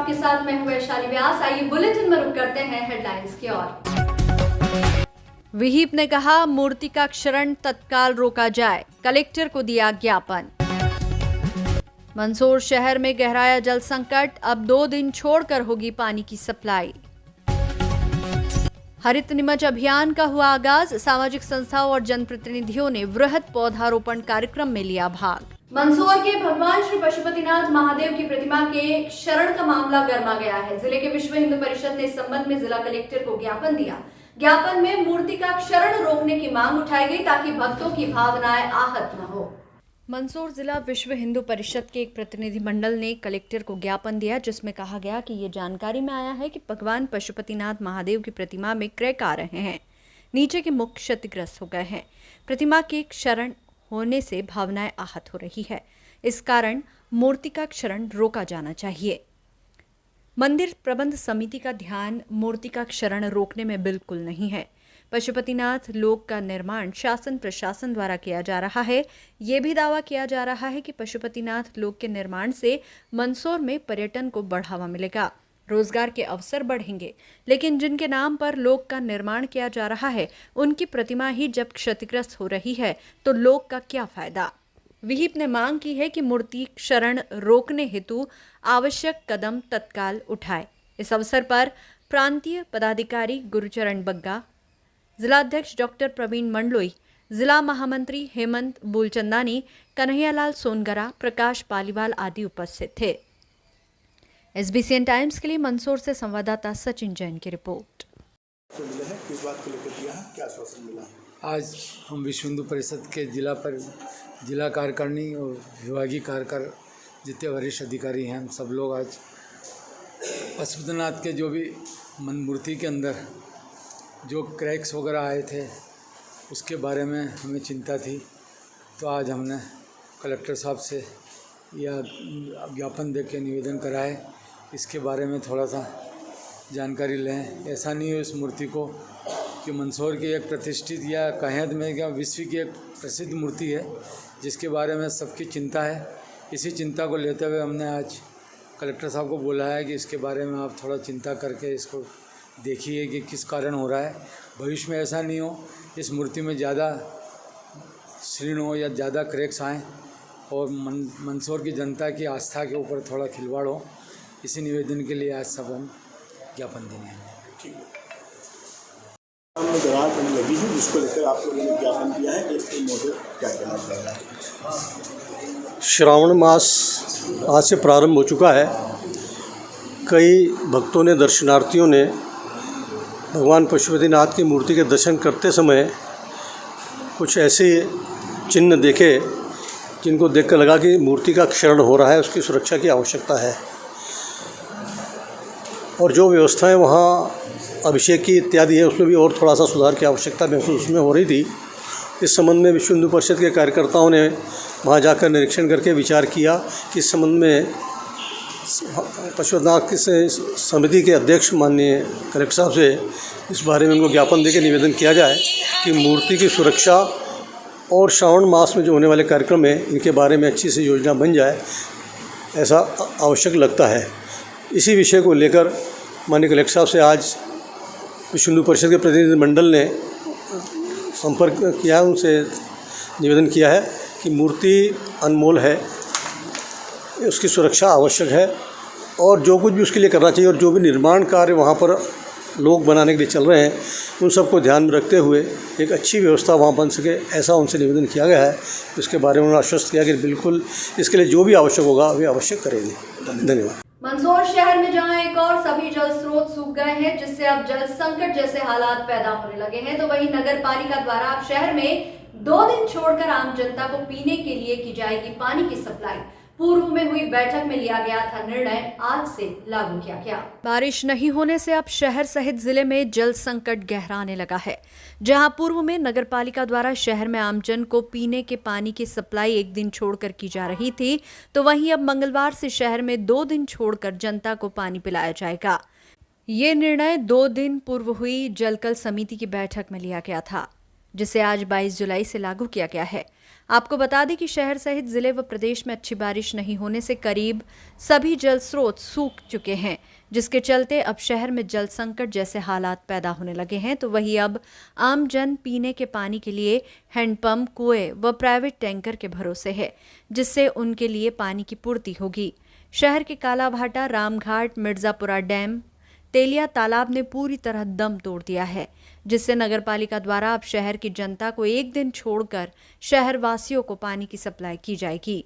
आपके साथ मैं हूं वैशाली व्यास। आइए बुलेटिन में रुक करते हैं हेडलाइंस की ओर। विहिप ने कहा मूर्ति का क्षरण तत्काल रोका जाए, कलेक्टर को दिया ज्ञापन। मंदसौर शहर में गहराया जल संकट, अब 2 दिन छोड़कर होगी पानी की सप्लाई। हरित निमज अभियान का हुआ आगाज, सामाजिक संस्थाओं और जनप्रतिनिधियों ने वृहद पौधारोपण कार्यक्रम में लिया भाग। मंदसौर के भगवान श्री पशुपतिनाथ महादेव की प्रतिमा के क्षरण का मामला गर्मा गया है। जिले के विश्व हिंदू परिषद ने इस संबंध में जिला कलेक्टर को ज्ञापन दिया। ज्ञापन में मूर्ति का क्षरण रोकने की मांग उठाई गई ताकि भक्तों की भावनाएं आहत न हो। मंदसौर जिला विश्व हिंदू परिषद के एक प्रतिनिधिमंडल ने कलेक्टर को ज्ञापन दिया, जिसमें कहा गया कि ये जानकारी में आया है कि भगवान पशुपतिनाथ महादेव की प्रतिमा में क्रैक आ रहे हैं, नीचे के मुख क्षतिग्रस्त हो गए हैं। प्रतिमा के क्षरण होने से भावनाएं आहत हो रही है, इस कारण मूर्ति का क्षरण रोका जाना चाहिए। मंदिर प्रबंध समिति का ध्यान मूर्ति का क्षरण रोकने में बिल्कुल नहीं है। पशुपतिनाथ लोक का निर्माण शासन प्रशासन द्वारा किया जा रहा है। ये भी दावा किया जा रहा है कि पशुपतिनाथ लोक के निर्माण से मंदसौर में पर्यटन को बढ़ावा मिलेगा, रोजगार के अवसर बढ़ेंगे। लेकिन जिनके नाम पर लोक का निर्माण किया जा रहा है, उनकी प्रतिमा ही जब क्षतिग्रस्त हो रही है तो लोक का क्या फायदा। विहिप ने मांग की है कि मूर्ति क्षरण रोकने हेतु आवश्यक कदम तत्काल उठाए। इस अवसर पर प्रांतीय पदाधिकारी गुरुचरण बग्गा, जिलाध्यक्ष डॉक्टर प्रवीण मंडलोई, जिला महामंत्री हेमंत बुलचंदानी, कन्हैयालाल सोनगरा, प्रकाश पालीवाल आदि उपस्थित थे। SBCN टाइम्स के लिए मंदसौर से संवाददाता सचिन जैन की रिपोर्ट। किस बात को लेकर दिया है, क्या आश्वासन मिला? आज हम विश्व हिंदू परिषद के जिला कार्यकारिणी और विभागीय कार्यकर जितने वरिष्ठ अधिकारी हैं, हम सब लोग आज पशुपतिनाथ के जो भी मूर्ति के अंदर जो क्रैक्स वगैरह आए थे उसके बारे में हमें चिंता थी, तो आज हमने कलेक्टर साहब से यह ज्ञापन दे के निवेदन करा है। इसके बारे में थोड़ा सा जानकारी लें। ऐसा नहीं है इस मूर्ति को कि मंदसौर की एक प्रतिष्ठित या कहें में क्या विश्व की एक प्रसिद्ध मूर्ति है, जिसके बारे में सबकी चिंता है। इसी चिंता को लेते हुए हमने आज कलेक्टर साहब को बोला है कि इसके बारे में आप थोड़ा चिंता करके इसको देखिए कि किस कारण हो रहा है। भविष्य में ऐसा नहीं हो इस मूर्ति में ज़्यादा शीर्ण हो या ज़्यादा क्रैक्स आएँ और मंदसौर की जनता की आस्था के ऊपर थोड़ा खिलवाड़ हो। इसी निवेदन के लिए आज सब हम ज्ञापन देने हैं। ठीक है, दरार पड़ने लगी है, जिसको लेकर आप लोगों ने ज्ञापन दिया है। कलेक्टर महोदय क्या कहना चाह रहा है? श्रावण मास आज से प्रारंभ हो चुका है। कई भक्तों ने, दर्शनार्थियों ने भगवान पशुपतिनाथ की मूर्ति के दर्शन करते समय कुछ ऐसे चिन्ह देखे जिनको देखकर लगा कि मूर्ति का क्षरण हो रहा है, उसकी सुरक्षा की आवश्यकता है। और जो व्यवस्थाएं वहाँ अभिषेक की इत्यादि है, उसमें भी और थोड़ा सा सुधार की आवश्यकता महसूस उसमें हो रही थी। इस संबंध में विश्व हिंदू परिषद के कार्यकर्ताओं ने वहाँ जाकर निरीक्षण करके विचार किया कि इस संबंध में पशुपतिनाथ की समिति के अध्यक्ष माननीय कलेक्टर साहब से इस बारे में उनको ज्ञापन देकर निवेदन किया जाए कि मूर्ति की सुरक्षा और श्रावण मास में जो होने वाले कार्यक्रम है, इनके बारे में अच्छी सी योजना बन जाए, ऐसा आवश्यक लगता है। इसी विषय को लेकर माननीय कलेक्टर साहब से आज विश्व हिंदू परिषद के प्रतिनिधिमंडल ने संपर्क किया है, उनसे निवेदन किया है कि मूर्ति अनमोल है, उसकी सुरक्षा आवश्यक है और जो कुछ भी उसके लिए करना चाहिए और जो भी निर्माण कार्य वहाँ पर लोग बनाने के लिए चल रहे हैं, उन सबको ध्यान में रखते हुए एक अच्छी व्यवस्था वहाँ बन सके, ऐसा उनसे निवेदन किया गया है। इसके बारे में उन्होंने आश्वस्त किया कि बिल्कुल इसके लिए जो भी आवश्यक होगा वे अवश्य करेंगे। धन्यवाद। मंदसौर शहर में जहां एक और सभी जल स्रोत सूख गए हैं, जिससे अब जल संकट जैसे हालात पैदा होने लगे हैं, तो वहीं नगर पालिका द्वारा अब शहर में 2 दिन छोड़कर आम जनता को पीने के लिए की जाएगी पानी की सप्लाई। पूर्व में हुई बैठक में लिया गया था निर्णय, आज से लागू किया गया। बारिश नहीं होने से अब शहर सहित जिले में जल संकट गहराने लगा है। जहां पूर्व में नगर पालिका द्वारा शहर में आमजन को पीने के पानी की सप्लाई 1 दिन छोड़कर की जा रही थी, तो वहीं अब मंगलवार से शहर में 2 दिन छोड़कर जनता को पानी पिलाया जाएगा। ये निर्णय 2 दिन पूर्व हुई जलकल समिति की बैठक में लिया गया था, जिसे आज 22 जुलाई से लागू किया गया है। आपको बता दें कि शहर सहित जिले व प्रदेश में अच्छी बारिश नहीं होने से करीब सभी जल स्रोत सूख चुके हैं, जिसके चलते अब शहर में जल संकट जैसे हालात पैदा होने लगे हैं। तो वहीं अब आम जन पीने के पानी के लिए हैंडपंप, कुएं व प्राइवेट टैंकर के भरोसे है, जिससे उनके लिए पानी की पूर्ति होगी। शहर के कालाभाटा, रामघाट, मिर्जापुरा डैम, तेलिया तालाब ने पूरी तरह दम तोड़ दिया है, जिससे नगरपालिका द्वारा अब शहर की जनता को एक दिन छोड़कर शहर वासियों को पानी की सप्लाई की जाएगी।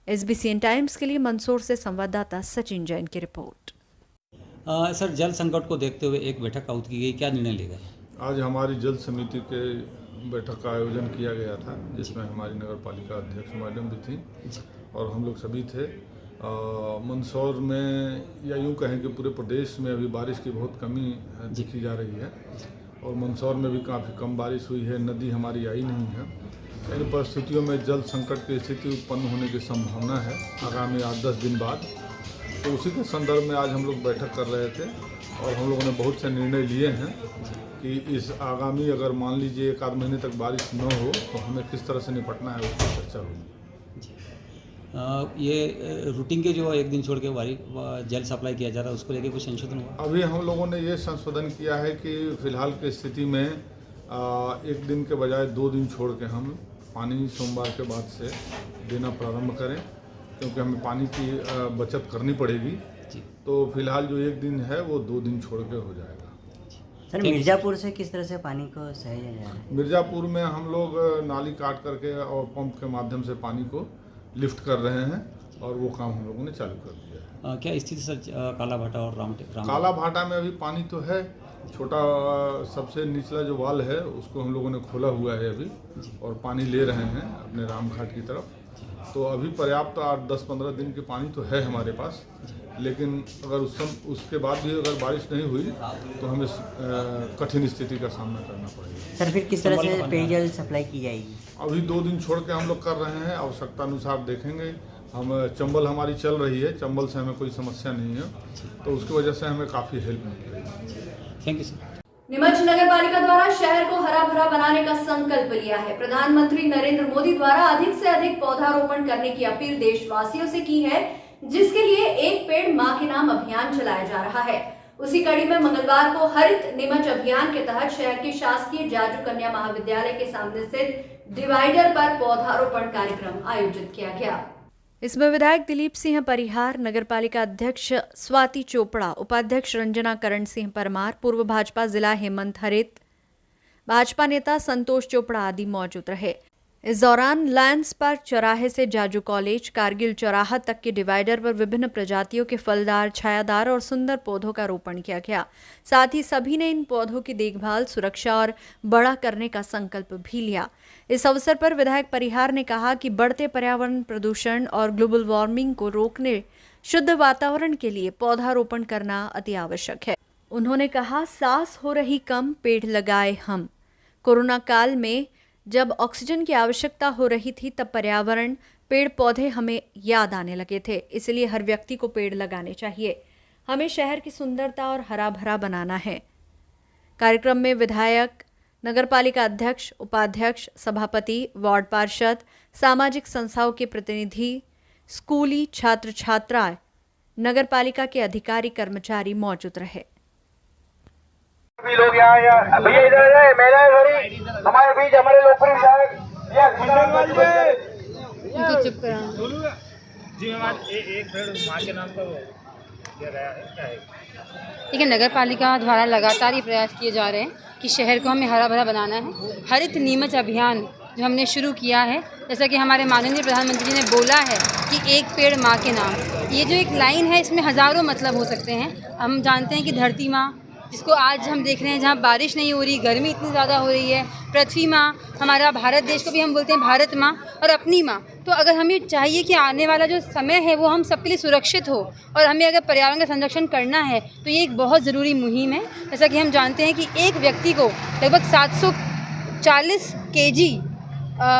SBCN टाइम्स के लिए मंदसौर से संवाददाता सचिन जैन की रिपोर्ट। सर, जल संकट को देखते हुए एक बैठक आउट की गई, क्या निर्णय ले गए? आज हमारी जल समिति के बैठक का आयोजन किया गया था, जिसमें हमारी नगरपालिका अध्यक्ष मैडम भी थी और हम लोग सभी थे। मंदसौर में या यूँ कहें कि पूरे प्रदेश में अभी बारिश की बहुत कमी देखी जा रही है और मंदसौर में भी काफ़ी कम बारिश हुई है। नदी हमारी आई नहीं है। इन परिस्थितियों में जल संकट की स्थिति उत्पन्न होने की संभावना है आगामी 8-10 दिन बाद। तो उसी के संदर्भ में आज हम लोग बैठक कर रहे थे और हम लोगों ने बहुत से निर्णय लिए हैं कि इस आगामी अगर मान लीजिए 1-8 महीने तक बारिश न हो तो हमें किस तरह से निपटना है, उसकी चर्चा हुई। ये रूटीन के जो एक दिन छोड़ के जल सप्लाई किया जा रहा है, उसको लेके कुछ संशोधन हुआ? अभी हम लोगों ने ये संशोधन किया है कि फ़िलहाल की स्थिति में एक दिन के बजाय 2 दिन छोड़ के हम पानी सोमवार के बाद से देना प्रारंभ करें, क्योंकि हमें पानी की बचत करनी पड़ेगी। तो फिलहाल जो एक दिन है वो 2 दिन छोड़ के हो जाएगा। सर, मिर्ज़ापुर से किस तरह से पानी को सहेजा जा रहा है? मिर्ज़ापुर में हम लोग नाली काट करके और पंप के माध्यम से पानी को लिफ्ट कर रहे हैं और वो काम हम लोगों ने चालू कर दिया है। क्या स्थिति सर कालाभाटा और राम कालाभाटा में अभी पानी तो है, छोटा सबसे निचला जो वाल है उसको हम लोगों ने खोला हुआ है अभी और पानी ले रहे हैं अपने रामघाट की तरफ। तो अभी पर्याप्त 8-10-15 दिन के पानी तो है हमारे पास, लेकिन अगर उसके बाद भी अगर बारिश नहीं हुई तो हमें कठिन स्थिति का सामना करना पड़ेगा। सर, फिर किस तरह से पेयजल सप्लाई की जाएगी? अभी 2 दिन छोड़ के हम लोग कर रहे हैं, आवश्यकता अनुसार देखेंगे। हम चंबल हमारी चल रही है, चंबल से हमें कोई समस्या नहीं है, तो उसकी वजह से हमें काफ़ी हेल्प मिल रही है। Thank you sir. नीमच नगर पालिका द्वारा शहर को हरा भरा बनाने का संकल्प लिया है। प्रधानमंत्री नरेंद्र मोदी द्वारा अधिक से अधिक पौधारोपण करने की अपील देशवासियों से की है, जिसके लिए एक पेड़ मां के नाम अभियान चलाया जा रहा है। उसी कड़ी में मंगलवार को हरित नीमच अभियान के तहत शहर के शासकीय जाजू कन्या महाविद्यालय के सामने स्थित डिवाइडर पर पौधारोपण कार्यक्रम आयोजित किया गया। इसमें विधायक दिलीप सिंह परिहार, नगरपालिका अध्यक्ष स्वाति चोपड़ा, उपाध्यक्ष रंजना करण सिंह परमार, पूर्व भाजपा जिला हेमंत हरित, भाजपा नेता संतोष चोपड़ा आदि मौजूद रहे। इस दौरान लायंस पार्क चौराहे से जाजू कॉलेज, कारगिल चौराहा तक के डिवाइडर पर विभिन्न प्रजातियों के फलदार, छायादार और सुंदर पौधों का रोपण किया गया। साथ ही सभी ने इन पौधों की देखभाल, सुरक्षा और बड़ा करने का संकल्प भी लिया। इस अवसर पर विधायक परिहार ने कहा कि बढ़ते पर्यावरण प्रदूषण और ग्लोबल वार्मिंग को रोकने शुद्ध वातावरण के लिए पौधारोपण करना अति आवश्यक है। उन्होंने कहा, सांस हो रही कम, पेड़ लगाए हम। कोरोना काल में जब ऑक्सीजन की आवश्यकता हो रही थी, तब पर्यावरण, पेड़ पौधे हमें याद आने लगे थे। इसलिए हर व्यक्ति को पेड़ लगाने चाहिए। हमें शहर की सुंदरता और हरा भरा बनाना है। कार्यक्रम में विधायक, नगरपालिका अध्यक्ष, उपाध्यक्ष, सभापति, वार्ड पार्षद, सामाजिक संस्थाओं के प्रतिनिधि, स्कूली छात्र छात्राएं, नगरपालिका के अधिकारी कर्मचारी मौजूद रहे। भी लोग यहाँ भैया इधर है, महिला थोड़ी हमारे बीच, हमारे लोकप्रिय विधायक चुप करा जी। एक पेड़ माँ के नाम का वो दे रहा है, क्या है? देखिए, नगर पालिका द्वारा लगातार ये प्रयास किए जा रहे हैं कि शहर को हमें हरा भरा बनाना है। हरित नीमच अभियान जो हमने शुरू किया है, जैसा कि हमारे माननीय प्रधानमंत्री जी ने बोला है कि एक पेड़ माँ के नाम, ये जो एक लाइन है इसमें हज़ारों मतलब हो सकते हैं। हम जानते हैं कि धरती माँ, जिसको आज हम देख रहे हैं जहाँ बारिश नहीं हो रही, गर्मी इतनी ज़्यादा हो रही है, पृथ्वी माँ, हमारा भारत देश को भी हम बोलते हैं भारत माँ, और अपनी माँ। तो अगर हमें चाहिए कि आने वाला जो समय है वो हम सबके लिए सुरक्षित हो और हमें अगर पर्यावरण का संरक्षण करना है तो ये एक बहुत ज़रूरी मुहिम है। जैसा कि हम जानते हैं कि एक व्यक्ति को लगभग 740 kg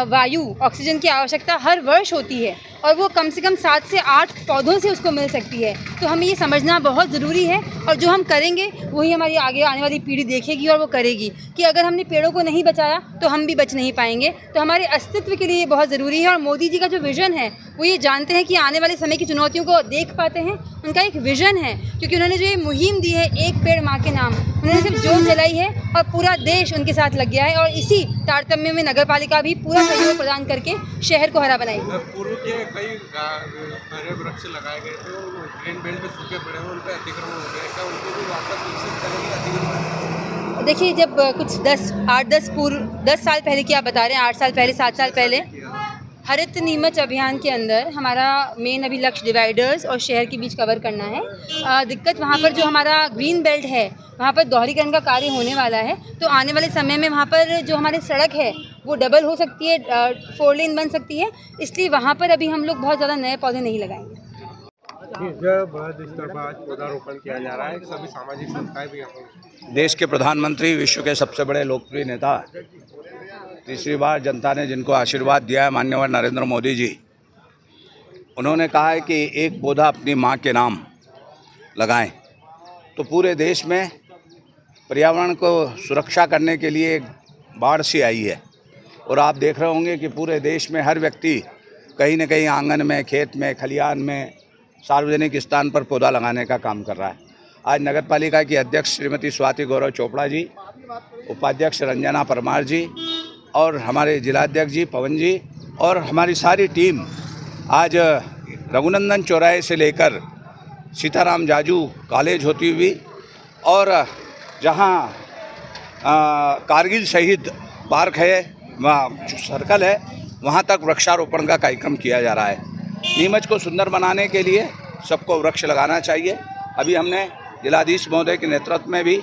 वायु ऑक्सीजन की आवश्यकता हर वर्ष होती है और वो कम से कम 7 से 8 पौधों से उसको मिल सकती है। तो हमें ये समझना बहुत ज़रूरी है और जो हम करेंगे वही हमारी आगे आने वाली पीढ़ी देखेगी और वो करेगी कि अगर हमने पेड़ों को नहीं बचाया तो हम भी बच नहीं पाएंगे। तो हमारे अस्तित्व के लिए ये बहुत ज़रूरी है और मोदी जी का जो विज़न है वो ये जानते हैं कि आने वाले समय की चुनौतियों को देख पाते हैं। उनका एक विज़न है क्योंकि उन्होंने जो ये मुहिम दी है एक पेड़ माँ के नाम, उन्होंने सिर्फ जोत जलाई है और पूरा देश उनके साथ लग गया है और इसी तारतम्य में नगर पालिका भी पूरा सहयोग प्रदान करके शहर को हरा बनाएगी। पूर्व के कई हरे वृक्ष लगाए गए थे और ग्रीन बेल्ट में सूखे पड़े हैं, उन पर अतिक्रमण हो गया, क्या उनको भी वापस विकसित करेंगे अतिक्रमण? देखिए, जब कुछ 10 साल पहले की आप बता रहे हैं, 8 साल पहले, 7 साल पहले हरित नीमच अभियान के अंदर हमारा मेन अभी लक्ष्य डिवाइडर्स और शहर के बीच कवर करना है। दिक्कत वहाँ पर जो हमारा ग्रीन बेल्ट है वहाँ पर दोहरीकरण का कार्य होने वाला है, तो आने वाले समय में वहाँ पर जो हमारी सड़क है वो डबल हो सकती है, 4 लेन बन सकती है, इसलिए वहाँ पर अभी हम लोग बहुत ज़्यादा नए पौधे नहीं लगाएंगे। बृहद स्तर पर आज पौधारोपण किया जा रहा है, सभी सामाजिक संस्थाएं भी यहाँ। देश के प्रधानमंत्री, विश्व के सबसे बड़े लोकप्रिय नेता, तीसरी बार जनता ने जिनको आशीर्वाद दिया है, माननीय नरेंद्र मोदी जी, उन्होंने कहा है कि एक पौधा अपनी माँ के नाम लगाएं। तो पूरे देश में पर्यावरण को सुरक्षा करने के लिए एक बाढ़ सी आई है और आप देख रहे होंगे कि पूरे देश में हर व्यक्ति कहीं न कहीं आंगन में, खेत में, खलिहान में, सार्वजनिक स्थान पर पौधा लगाने का काम कर रहा है। आज नगर पालिका की अध्यक्ष श्रीमती स्वाति गौरव चोपड़ा जी, उपाध्यक्ष रंजना परमार जी और हमारे जिलाध्यक्ष जी पवन जी और हमारी सारी टीम आज रघुनंदन चौराहे से लेकर सीताराम जाजू कॉलेज होती हुई और जहाँ कारगिल शहीद पार्क है, वहाँ सर्कल है, वहाँ तक वृक्षारोपण का कार्यक्रम किया जा रहा है। नीमच को सुंदर बनाने के लिए सबको वृक्ष लगाना चाहिए। अभी हमने जिलाधीश महोदय के नेतृत्व में भी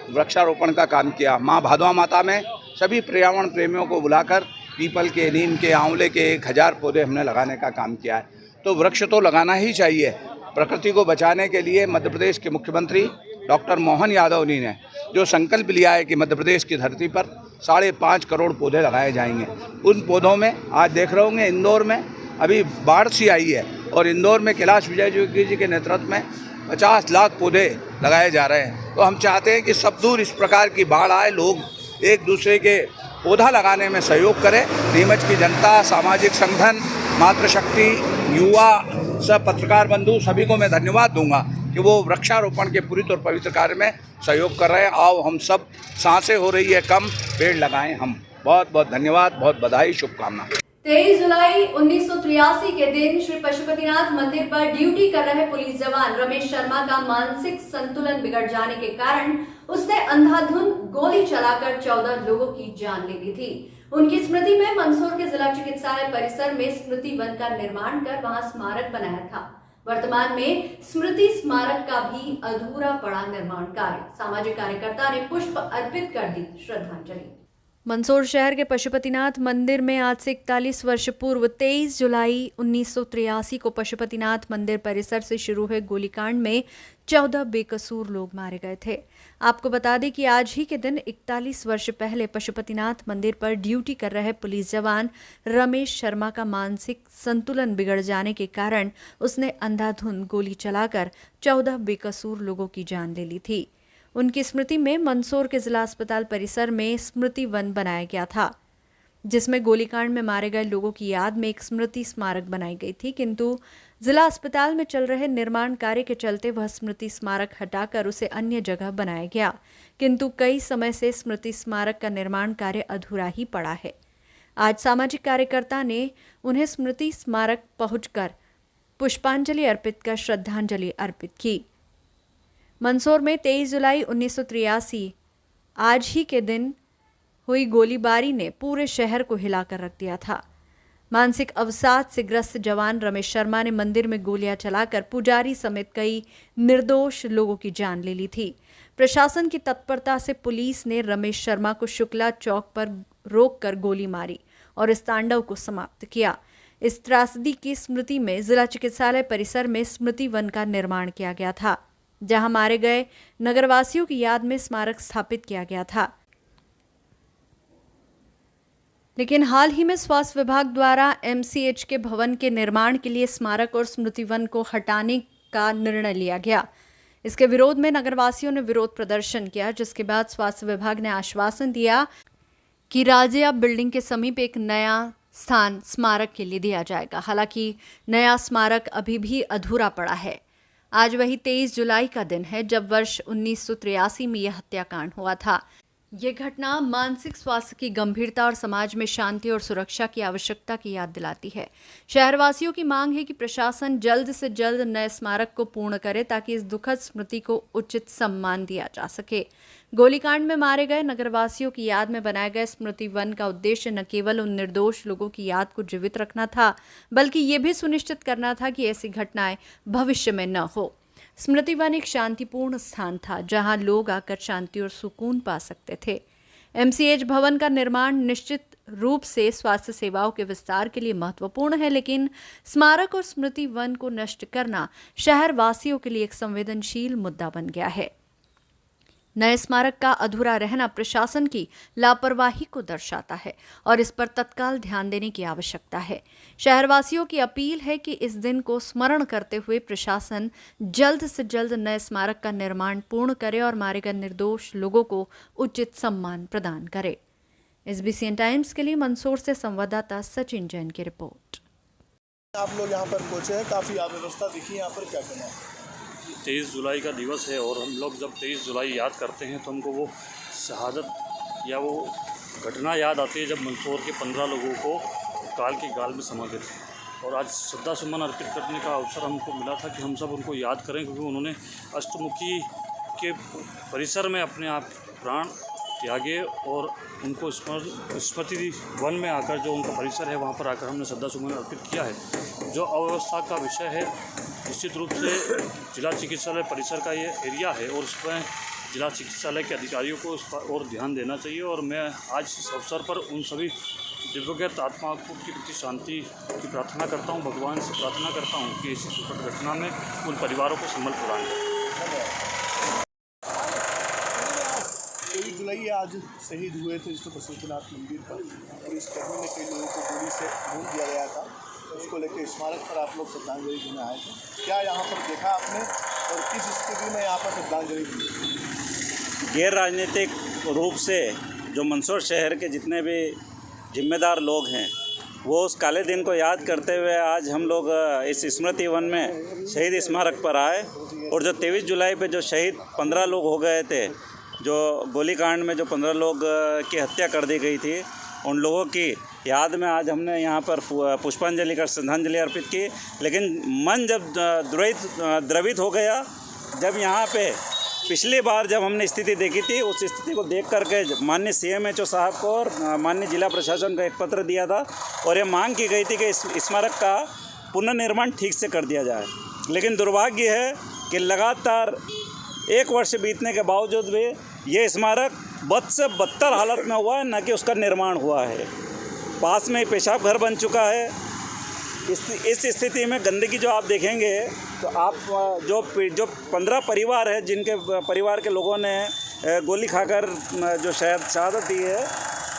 वृक्षारोपण का काम किया। माँ भादवा माता में सभी पर्यावरण प्रेमियों को बुलाकर पीपल के, नीम के, आंवले के 1000 पौधे हमने लगाने का काम किया है। तो वृक्ष तो लगाना ही चाहिए। प्रकृति को बचाने के लिए मध्य प्रदेश के मुख्यमंत्री डॉक्टर मोहन यादव जी ने जो संकल्प लिया है कि मध्य प्रदेश की धरती पर 5.5 करोड़ पौधे लगाए जाएंगे, उन पौधों में आज देख रहे होंगे इंदौर में अभी बाढ़ सी आई है और इंदौर में कैलाश विजयवर्गीय जी के नेतृत्व में 50 लाख पौधे लगाए जा रहे हैं। तो हम चाहते हैं कि सब दूर इस प्रकार की बाढ़ आए, लोग एक दूसरे के पौधा लगाने में सहयोग करें। नीमच की जनता, सामाजिक संगठन, मातृशक्ति, युवा, सब पत्रकार बंधु सभी को मैं धन्यवाद दूंगा कि वो वृक्षारोपण के पूरी और पवित्र कार्य में सहयोग कर रहे हैं। आओ हम सब, सांसें हो रही है कम, पेड़ लगाएं हम। बहुत बहुत धन्यवाद, बहुत बधाई, शुभकामना। 23 जुलाई 1983 के दिन श्री पशुपतिनाथ मंदिर पर ड्यूटी कर रहे पुलिस जवान रमेश शर्मा का मानसिक संतुलन बिगड़ जाने के कारण उसने अंधाधुंध गोली चलाकर 14 लोगों की जान ले ली थी। उनकी स्मृति में मंदसौर के जिला चिकित्सालय परिसर में स्मृति वन का निर्माण कर वहां स्मारक बनाया था। वर्तमान में स्मृति स्मारक का भी अधूरा पड़ा निर्माण कार्य। सामाजिक कार्यकर्ता ने पुष्प अर्पित कर दी श्रद्धांजलि। मंदसौर शहर के पशुपतिनाथ मंदिर में आज से 41 वर्ष पूर्व 23 जुलाई 1983 को पशुपतिनाथ मंदिर परिसर से शुरू हुए गोलीकांड में 14 बेकसूर लोग मारे गए थे। आपको बता दें कि आज ही के दिन 41 वर्ष पहले पशुपतिनाथ मंदिर पर ड्यूटी कर रहे पुलिस जवान रमेश शर्मा का मानसिक संतुलन बिगड़ जाने के कारण उसने अंधाधुंध गोली चलाकर 14 बेकसूर लोगों की जान ले ली थी। उनकी स्मृति में मंदसौर के जिला अस्पताल परिसर में स्मृति वन बनाया गया था, जिसमें गोलीकांड में मारे गए लोगों की याद में एक स्मृति स्मारक बनाई गई थी, किंतु जिला अस्पताल में चल रहे निर्माण कार्य के चलते वह स्मृति स्मारक हटाकर उसे अन्य जगह बनाया गया, किंतु कई समय से स्मृति स्मारक का निर्माण कार्य अधूरा ही पड़ा है। आज सामाजिक कार्यकर्ता ने उन्हें स्मृति स्मारक पहुंचकर पुष्पांजलि अर्पित कर श्रद्धांजलि अर्पित की। मंदसौर में 23 जुलाई 1983 आज ही के दिन हुई गोलीबारी ने पूरे शहर को हिलाकर रख दिया था। मानसिक अवसाद से ग्रस्त जवान रमेश शर्मा ने मंदिर में गोलियां चलाकर पुजारी समेत कई निर्दोष लोगों की जान ले ली थी। प्रशासन की तत्परता से पुलिस ने रमेश शर्मा को शुक्ला चौक पर रोककर गोली मारी और इस तांडव को समाप्त किया। इस त्रासदी की स्मृति में जिला चिकित्सालय परिसर में स्मृति वन का निर्माण किया गया था, जहां मारे गए नगरवासियों की याद में स्मारक स्थापित किया गया था। लेकिन हाल ही में स्वास्थ्य विभाग द्वारा MCH के भवन के निर्माण के लिए स्मारक और स्मृति वन को हटाने का निर्णय लिया गया। इसके विरोध में नगरवासियों ने विरोध प्रदर्शन किया, जिसके बाद स्वास्थ्य विभाग ने आश्वासन दिया कि राजिया बिल्डिंग के समीप एक नया स्थान स्मारक के लिए दिया जाएगा। हालांकि नया स्मारक अभी भी अधूरा पड़ा है। आज वही 23 जुलाई का दिन है जब वर्ष 1983 में यह हत्याकांड हुआ था। ये घटना मानसिक स्वास्थ्य की गंभीरता और समाज में शांति और सुरक्षा की आवश्यकता की याद दिलाती है। शहरवासियों की मांग है कि प्रशासन जल्द से जल्द नए स्मारक को पूर्ण करे ताकि इस दुखद स्मृति को उचित सम्मान दिया जा सके। गोलीकांड में मारे गए नगरवासियों की याद में बनाए गए स्मृति वन का उद्देश्य न केवल उन निर्दोष लोगों की याद को जीवित रखना था, बल्कि ये भी सुनिश्चित करना था कि ऐसी घटनाएं भविष्य में न हो। स्मृति वन एक शांतिपूर्ण स्थान था जहां लोग आकर शांति और सुकून पा सकते थे। MCH भवन का निर्माण निश्चित रूप से स्वास्थ्य सेवाओं के विस्तार के लिए महत्वपूर्ण है, लेकिन स्मारक और स्मृति वन को नष्ट करना शहर वासियों के लिए एक संवेदनशील मुद्दा बन गया है। नए स्मारक का अधूरा रहना प्रशासन की लापरवाही को दर्शाता है और इस पर तत्काल ध्यान देने की आवश्यकता है। शहरवासियों की अपील है कि इस दिन को स्मरण करते हुए प्रशासन जल्द से जल्द नए स्मारक का निर्माण पूर्ण करे और मारे गए निर्दोष लोगों को उचित सम्मान प्रदान करे। SBCN टाइम्स के लिए मंदसौर से संवाददाता सचिन जैन की रिपोर्ट। आप लोग यहाँ पर पहुँचे हैं, काफ़ी अव्यवस्था दिखी, यहाँ पर क्या करना है? 23 जुलाई का दिवस है और हम लोग जब 23 जुलाई याद करते हैं तो हमको वो शहादत या वो घटना याद आती है जब मंदसौर के 15 लोगों को काल के गाल में समा गए थे। और आज श्रद्धा सुमन अर्पित करने का अवसर हमको मिला था कि हम सब उनको याद करें, क्योंकि उन्होंने अष्टमुखी के परिसर में अपने आप प्राण त्यागे और उनको स्मृति वन में आकर जो उनका परिसर है वहाँ पर आकर हमने श्रद्धा सुमन अर्पित किया है। जो अव्यवस्था का विषय है, निश्चित रूप से जिला चिकित्सालय परिसर का ये एरिया है और उसमें जिला चिकित्सालय के अधिकारियों को उस पर और ध्यान देना चाहिए। और मैं आज इस अवसर पर उन सभी दिव्यगत आत्माओं की प्रति शांति की प्रार्थना करता हूँ, भगवान से प्रार्थना करता हूँ कि इस दुखद घटना में उन परिवारों को संबल प्रदान करें। 23 जुलाई आज शहीद हुए थे जिसको पशुपतिनाथ मंदिर पर, और इस घटना में कई लोगों को गोली से भून दिया गया था। उसको लेकर स्मारक पर आप लोग श्रद्धांजलि देने आए थे। क्या यहाँ पर देखा आपने और किस स्थिति में यहाँ पर श्रद्धांजलि दी? गैर राजनीतिक रूप से जो मंदसौर शहर के जितने भी जिम्मेदार लोग हैं वो उस काले दिन को याद करते हुए आज हम लोग इस स्मृति वन में शहीद स्मारक पर आए। और जो 23 जुलाई पे जो शहीद 15 लोग हो गए थे, जो गोलीकांड में जो 15 लोग की हत्या कर दी गई थी, उन लोगों की याद में आज हमने यहाँ पर पुष्पांजलि कर श्रद्धांजलि अर्पित की। लेकिन मन जब द्रवित हो गया, जब यहाँ पे पिछली बार जब हमने स्थिति देखी थी, उस स्थिति को देख करके माननीय CMHO साहब को और माननीय जिला प्रशासन को एक पत्र दिया था और ये मांग की गई थी कि इस स्मारक का पुनर्निर्माण ठीक से कर दिया जाए। लेकिन दुर्भाग्य है कि लगातार 1 वर्ष बीतने के बावजूद भी ये स्मारक बद से बदतर हालत में हुआ है, न कि उसका निर्माण हुआ है। पास में पेशाब घर बन चुका है। इस स्थिति में गंदगी जो आप देखेंगे तो आप जो 15 परिवार है जिनके परिवार के लोगों ने गोली खाकर जो शहादत दी है,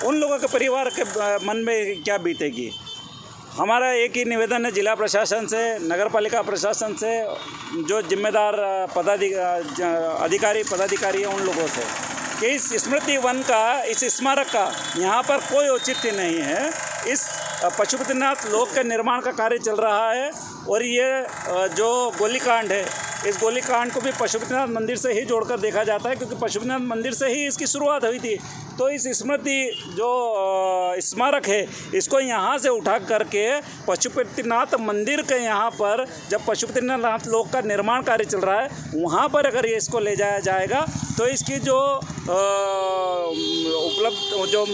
उन लोगों के परिवार के मन में क्या बीतेगी। हमारा एक ही निवेदन है जिला प्रशासन से, नगर पालिका प्रशासन से, जो जिम्मेदार अधिकारी पदाधिकारी हैं उन लोगों से, कि इस स्मृति वन का, इस स्मारक का यहाँ पर कोई औचित्य नहीं है। इस पशुपतिनाथ लोक के निर्माण का कार्य चल रहा है और ये जो गोलीकांड है, इस गोलीकांड को भी पशुपतिनाथ मंदिर से ही जोड़कर देखा जाता है, क्योंकि पशुपतिनाथ मंदिर से ही इसकी शुरुआत हुई थी। तो इस स्मृति जो स्मारक है, इसको यहाँ से उठा करके पशुपतिनाथ मंदिर के यहाँ पर, जब पशुपतिनाथ लोक का निर्माण कार्य चल रहा है, वहाँ पर अगर ये इसको ले जाया जाएगा तो इसकी जो उपलब्ध जो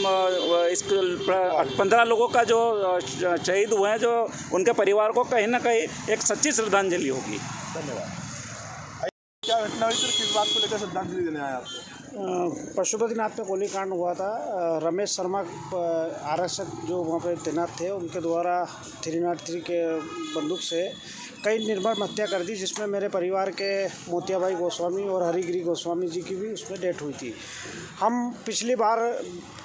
इस 15 लोगों का जो शहीद हुए हैं, जो उनके परिवार को कहीं ना कहीं एक सच्ची श्रद्धांजलि होगी। धन्यवाद। क्या घटना हुई सर, किस बात को लेकर श्रद्धांजलि देने आए आप? पशुपतिनाथ में गोलीकांड हुआ था। रमेश शर्मा आरक्षक जो वहाँ पर तैनात थे, उनके द्वारा 303 के बंदूक से कई निर्मम हत्या कर दी, जिसमें मेरे परिवार के मोतियाभाई गोस्वामी और हरिगिरी गोस्वामी जी की भी उसमें डेथ हुई थी। हम पिछली बार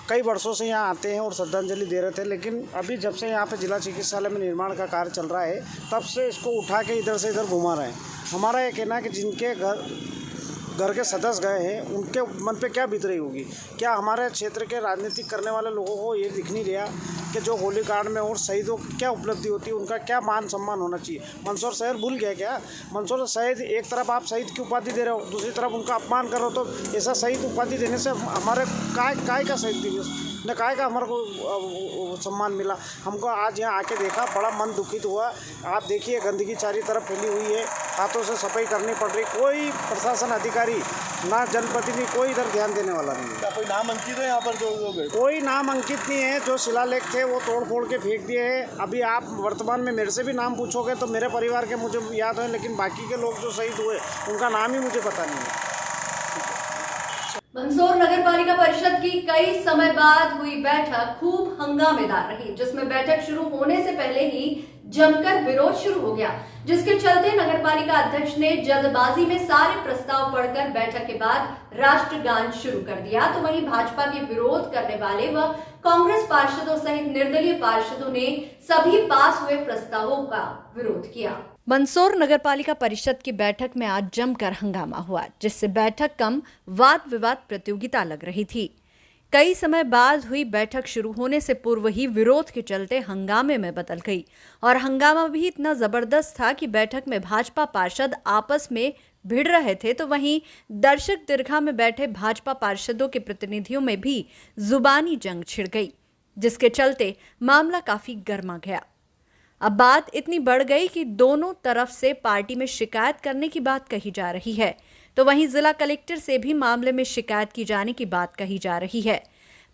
कई वर्षों से यहाँ आते हैं और श्रद्धांजलि दे रहे थे, लेकिन अभी जब से यहाँ पे जिला चिकित्सालय में निर्माण का कार्य चल रहा है, तब से इसको उठा के इधर से इधर घुमा रहे हैं। हमारा ये कहना है कि जिनके घर के सदस्य गए हैं, उनके मन पे क्या बीत रही होगी। क्या हमारे क्षेत्र के राजनीतिक करने वाले लोगों को ये दिख नहीं रहा कि जो गोलीकांड में और शहीदों की क्या उपलब्धि होती है, उनका क्या मान सम्मान होना चाहिए। मंदसौर शहर भूल गया क्या? मंदसौर शहीद, एक तरफ आप शहीद की उपाधि दे रहे हो, दूसरी तरफ उनका अपमान कर रहे हो। तो ऐसा शहीद उपाधि देने से हमारे काय का शहीद दिवस न काय का हमारे को सम्मान मिला। हमको आज यहाँ आके देखा, बड़ा मन दुखित हुआ। आप देखिए, गंदगी चारों तरफ फैली हुई है, हाथों से सफाई करनी पड़ रही। कोई प्रशासन अधिकारी ना जनप्रतिनिधि कोई इधर ध्यान देने वाला नहीं है। क्या कोई नाम अंकित है यहाँ पर जो लोग हैं? कोई नाम अंकित नहीं है। जो शिलालेख थे वो तोड़ फोड़ के फेंक दिए हैं। अभी आप वर्तमान में मेरे से भी नाम पूछोगे तो मेरे परिवार के मुझे याद है, लेकिन बाकी के लोग जो शहीद हुए उनका नाम ही मुझे पता नहीं है। मंदसौर नगर पालिका परिषद की कई समय बाद हुई बैठक खूब हंगामेदार रही, जिसमें बैठक शुरू होने से पहले ही जमकर विरोध शुरू हो गया, जिसके चलते नगर पालिका अध्यक्ष ने जल्दबाजी में सारे प्रस्ताव पढ़कर बैठक के बाद राष्ट्रगान शुरू कर दिया। तो वहीं भाजपा के विरोध करने वाले व कांग्रेस पार्षदों सहित निर्दलीय पार्षदों ने सभी पास हुए प्रस्तावों का विरोध किया। मंदसौर नगर पालिका परिषद की बैठक में आज जमकर हंगामा हुआ, जिससे बैठक कम वाद विवाद प्रतियोगिता लग रही थी। कई समय बाद हुई बैठक शुरू होने से पूर्व ही विरोध के चलते हंगामे में बदल गई, और हंगामा भी इतना जबरदस्त था कि बैठक में भाजपा पार्षद आपस में भिड़ रहे थे, तो वहीं दर्शक दीर्घा में बैठे भाजपा पार्षदों के प्रतिनिधियों में भी जुबानी जंग छिड़ गई, जिसके चलते मामला काफी गर्मा गया। अब बात इतनी बढ़ गई कि दोनों तरफ से पार्टी में शिकायत करने की बात कही जा रही है, तो वहीं जिला कलेक्टर से भी मामले में शिकायत की जाने की बात कही जा रही है।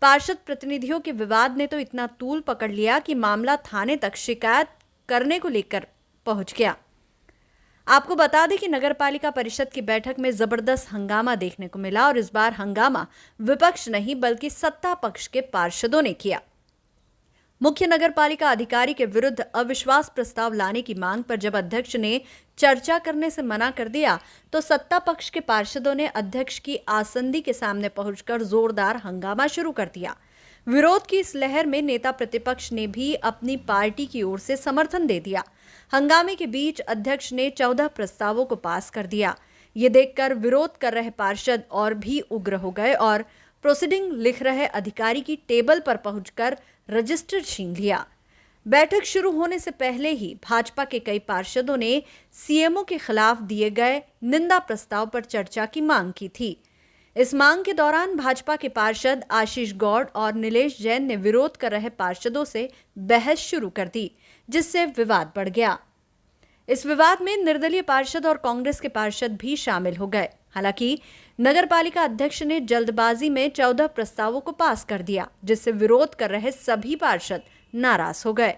पार्षद प्रतिनिधियों के विवाद ने तो इतना तूल पकड़ लिया कि मामला थाने तक शिकायत करने को लेकर पहुंच गया। आपको बता दें कि नगर पालिका परिषद की बैठक में जबरदस्त हंगामा देखने को मिला, और इस बार हंगामा विपक्ष नहीं बल्कि सत्ता पक्ष के पार्षदों ने किया। मुख्य नगर पालिका अधिकारी के विरुद्ध अविश्वास प्रस्ताव लाने की मांग पर जब अध्यक्ष ने चर्चा करने से मना कर दिया, तो सत्ता पक्ष के पार्षदों ने अध्यक्ष की आसंदी के सामने पहुंचकर जोरदार हंगामा शुरू कर दिया। विरोध की इस लहर में नेता प्रतिपक्ष ने भी अपनी पार्टी की ओर से समर्थन दे दिया। हंगामे के बीच अध्यक्ष ने 14 प्रस्तावों को पास कर दिया। ये देखकर विरोध कर रहे पार्षद और भी उग्र हो गए और प्रोसीडिंग लिख रहे अधिकारी की टेबल पर पहुंचकर रजिस्टर छीन लिया। बैठक शुरू होने से पहले ही भाजपा के कई पार्षदों ने सीएमओ के खिलाफ दिए गए निंदा प्रस्ताव पर चर्चा की मांग की थी। इस मांग के दौरान भाजपा के पार्षद आशीष गौड़ और नीलेश जैन ने विरोध कर रहे पार्षदों से बहस शुरू कर दी, जिससे विवाद बढ़ गया। इस विवाद में निर्दलीय पार्षद और कांग्रेस के पार्षद भी शामिल हो गए। हालांकि नगर पालिका अध्यक्ष ने जल्दबाजी में 14 प्रस्तावों को पास कर दिया, जिससे विरोध कर रहे सभी पार्षद नाराज हो गए।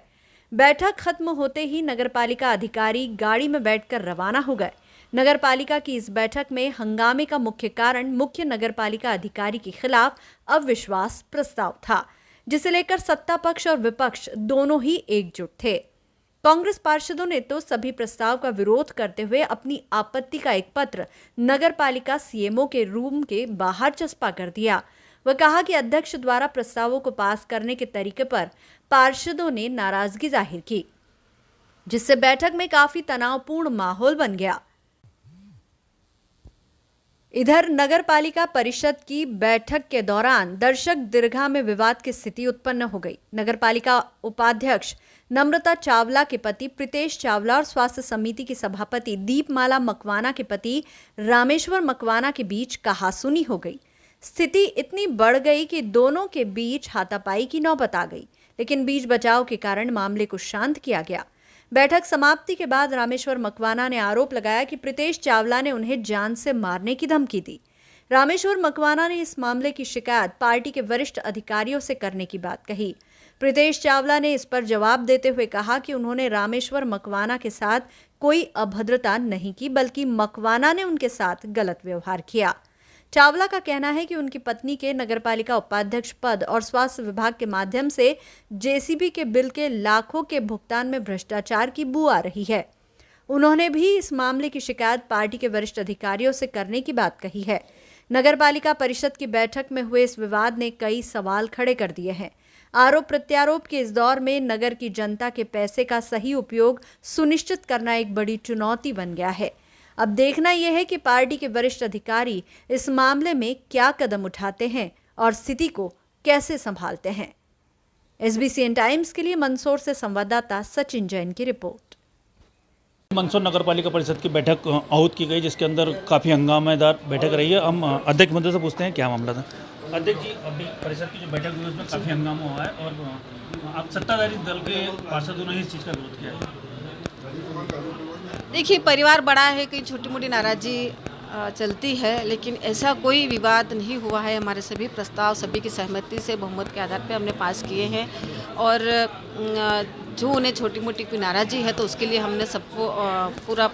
बैठक खत्म होते ही नगर पालिका अधिकारी गाड़ी में बैठकर रवाना हो गए। नगर पालिका की इस बैठक में हंगामे का मुख्य कारण मुख्य नगर पालिका अधिकारी के खिलाफ अविश्वास प्रस्ताव था, जिसे लेकर सत्ता पक्ष और विपक्ष दोनों ही एकजुट थे। कांग्रेस पार्षदों ने तो सभी प्रस्ताव का विरोध करते हुए अपनी आपत्ति का एक पत्र नगर पालिका सीएमओ के रूम के बाहर चस्पा कर दिया। वह कहा कि अध्यक्ष द्वारा प्रस्तावों को पास करने के तरीके पर पार्षदों ने नाराजगी जाहिर की, जिससे बैठक में काफी तनावपूर्ण माहौल बन गया। इधर नगर पालिका परिषद की बैठक के दौरान दर्शक दीर्घा में विवाद की स्थिति उत्पन्न हो गई। नगर पालिका उपाध्यक्ष नम्रता चावला के पति प्रीतेश चावला और स्वास्थ्य समिति की सभापति दीपमाला मकवाना के पति रामेश्वर मकवाना के बीच कहासुनी हो गई। स्थिति इतनी बढ़ गई कि दोनों के बीच हाथापाई की नौबत आ गई, लेकिन बीच बचाव के कारण मामले को शांत किया गया। बैठक समाप्ति के बाद रामेश्वर मकवाना ने आरोप लगाया कि प्रीतेश चावला ने उन्हें जान से मारने की धमकी दी। रामेश्वर मकवाना ने इस मामले की शिकायत पार्टी के वरिष्ठ अधिकारियों से करने की बात कही। प्रीतेश चावला ने इस पर जवाब देते हुए कहा कि उन्होंने रामेश्वर मकवाना के साथ कोई अभद्रता नहीं की, बल्कि मकवाना ने उनके साथ गलत व्यवहार किया। चावला का कहना है कि उनकी पत्नी के नगरपालिका उपाध्यक्ष पद और स्वास्थ्य विभाग के माध्यम से जेसीबी के बिल के लाखों के भुगतान में भ्रष्टाचार की बू आ रही है। उन्होंने भी इस मामले की शिकायत पार्टी के वरिष्ठ अधिकारियों से करने की बात कही है। नगरपालिका परिषद की बैठक में हुए इस विवाद ने कई सवाल खड़े कर दिए हैं। आरोप प्रत्यारोप के इस दौर में नगर की जनता के पैसे का सही उपयोग सुनिश्चित करना एक बड़ी चुनौती बन गया है। अब देखना यह है कि पार्टी के वरिष्ठ अधिकारी इस मामले में क्या कदम उठाते हैं और स्थिति को कैसे संभालते हैं। SBCN टाइम्स के लिए मंदसौर से संवाददाता सचिन जैन की रिपोर्ट। मंदसौर नगर पालिका परिषद की बैठक आहूत की गई, जिसके अंदर काफ़ी हंगामेदार बैठक रही है। हम अध्यक्ष महोदय से पूछते हैं क्या मामला था। अध्यक्ष जी, अभी परिषद की जो बैठक हुई उसमें काफ़ी हंगामा हुआ है और आप सत्ताधारी दल के पार्षदों ने इस चीज़ का विरोध किया है। देखिए, परिवार बड़ा है, कहीं छोटी मोटी नाराज़गी चलती है, लेकिन ऐसा कोई विवाद नहीं हुआ है। हमारे सभी प्रस्ताव सभी की सहमति से बहुमत के आधार पर हमने पास किए हैं और जो उन्हें छोटी मोटी कोई नाराज़गी है तो उसके लिए हमने सबको पूरा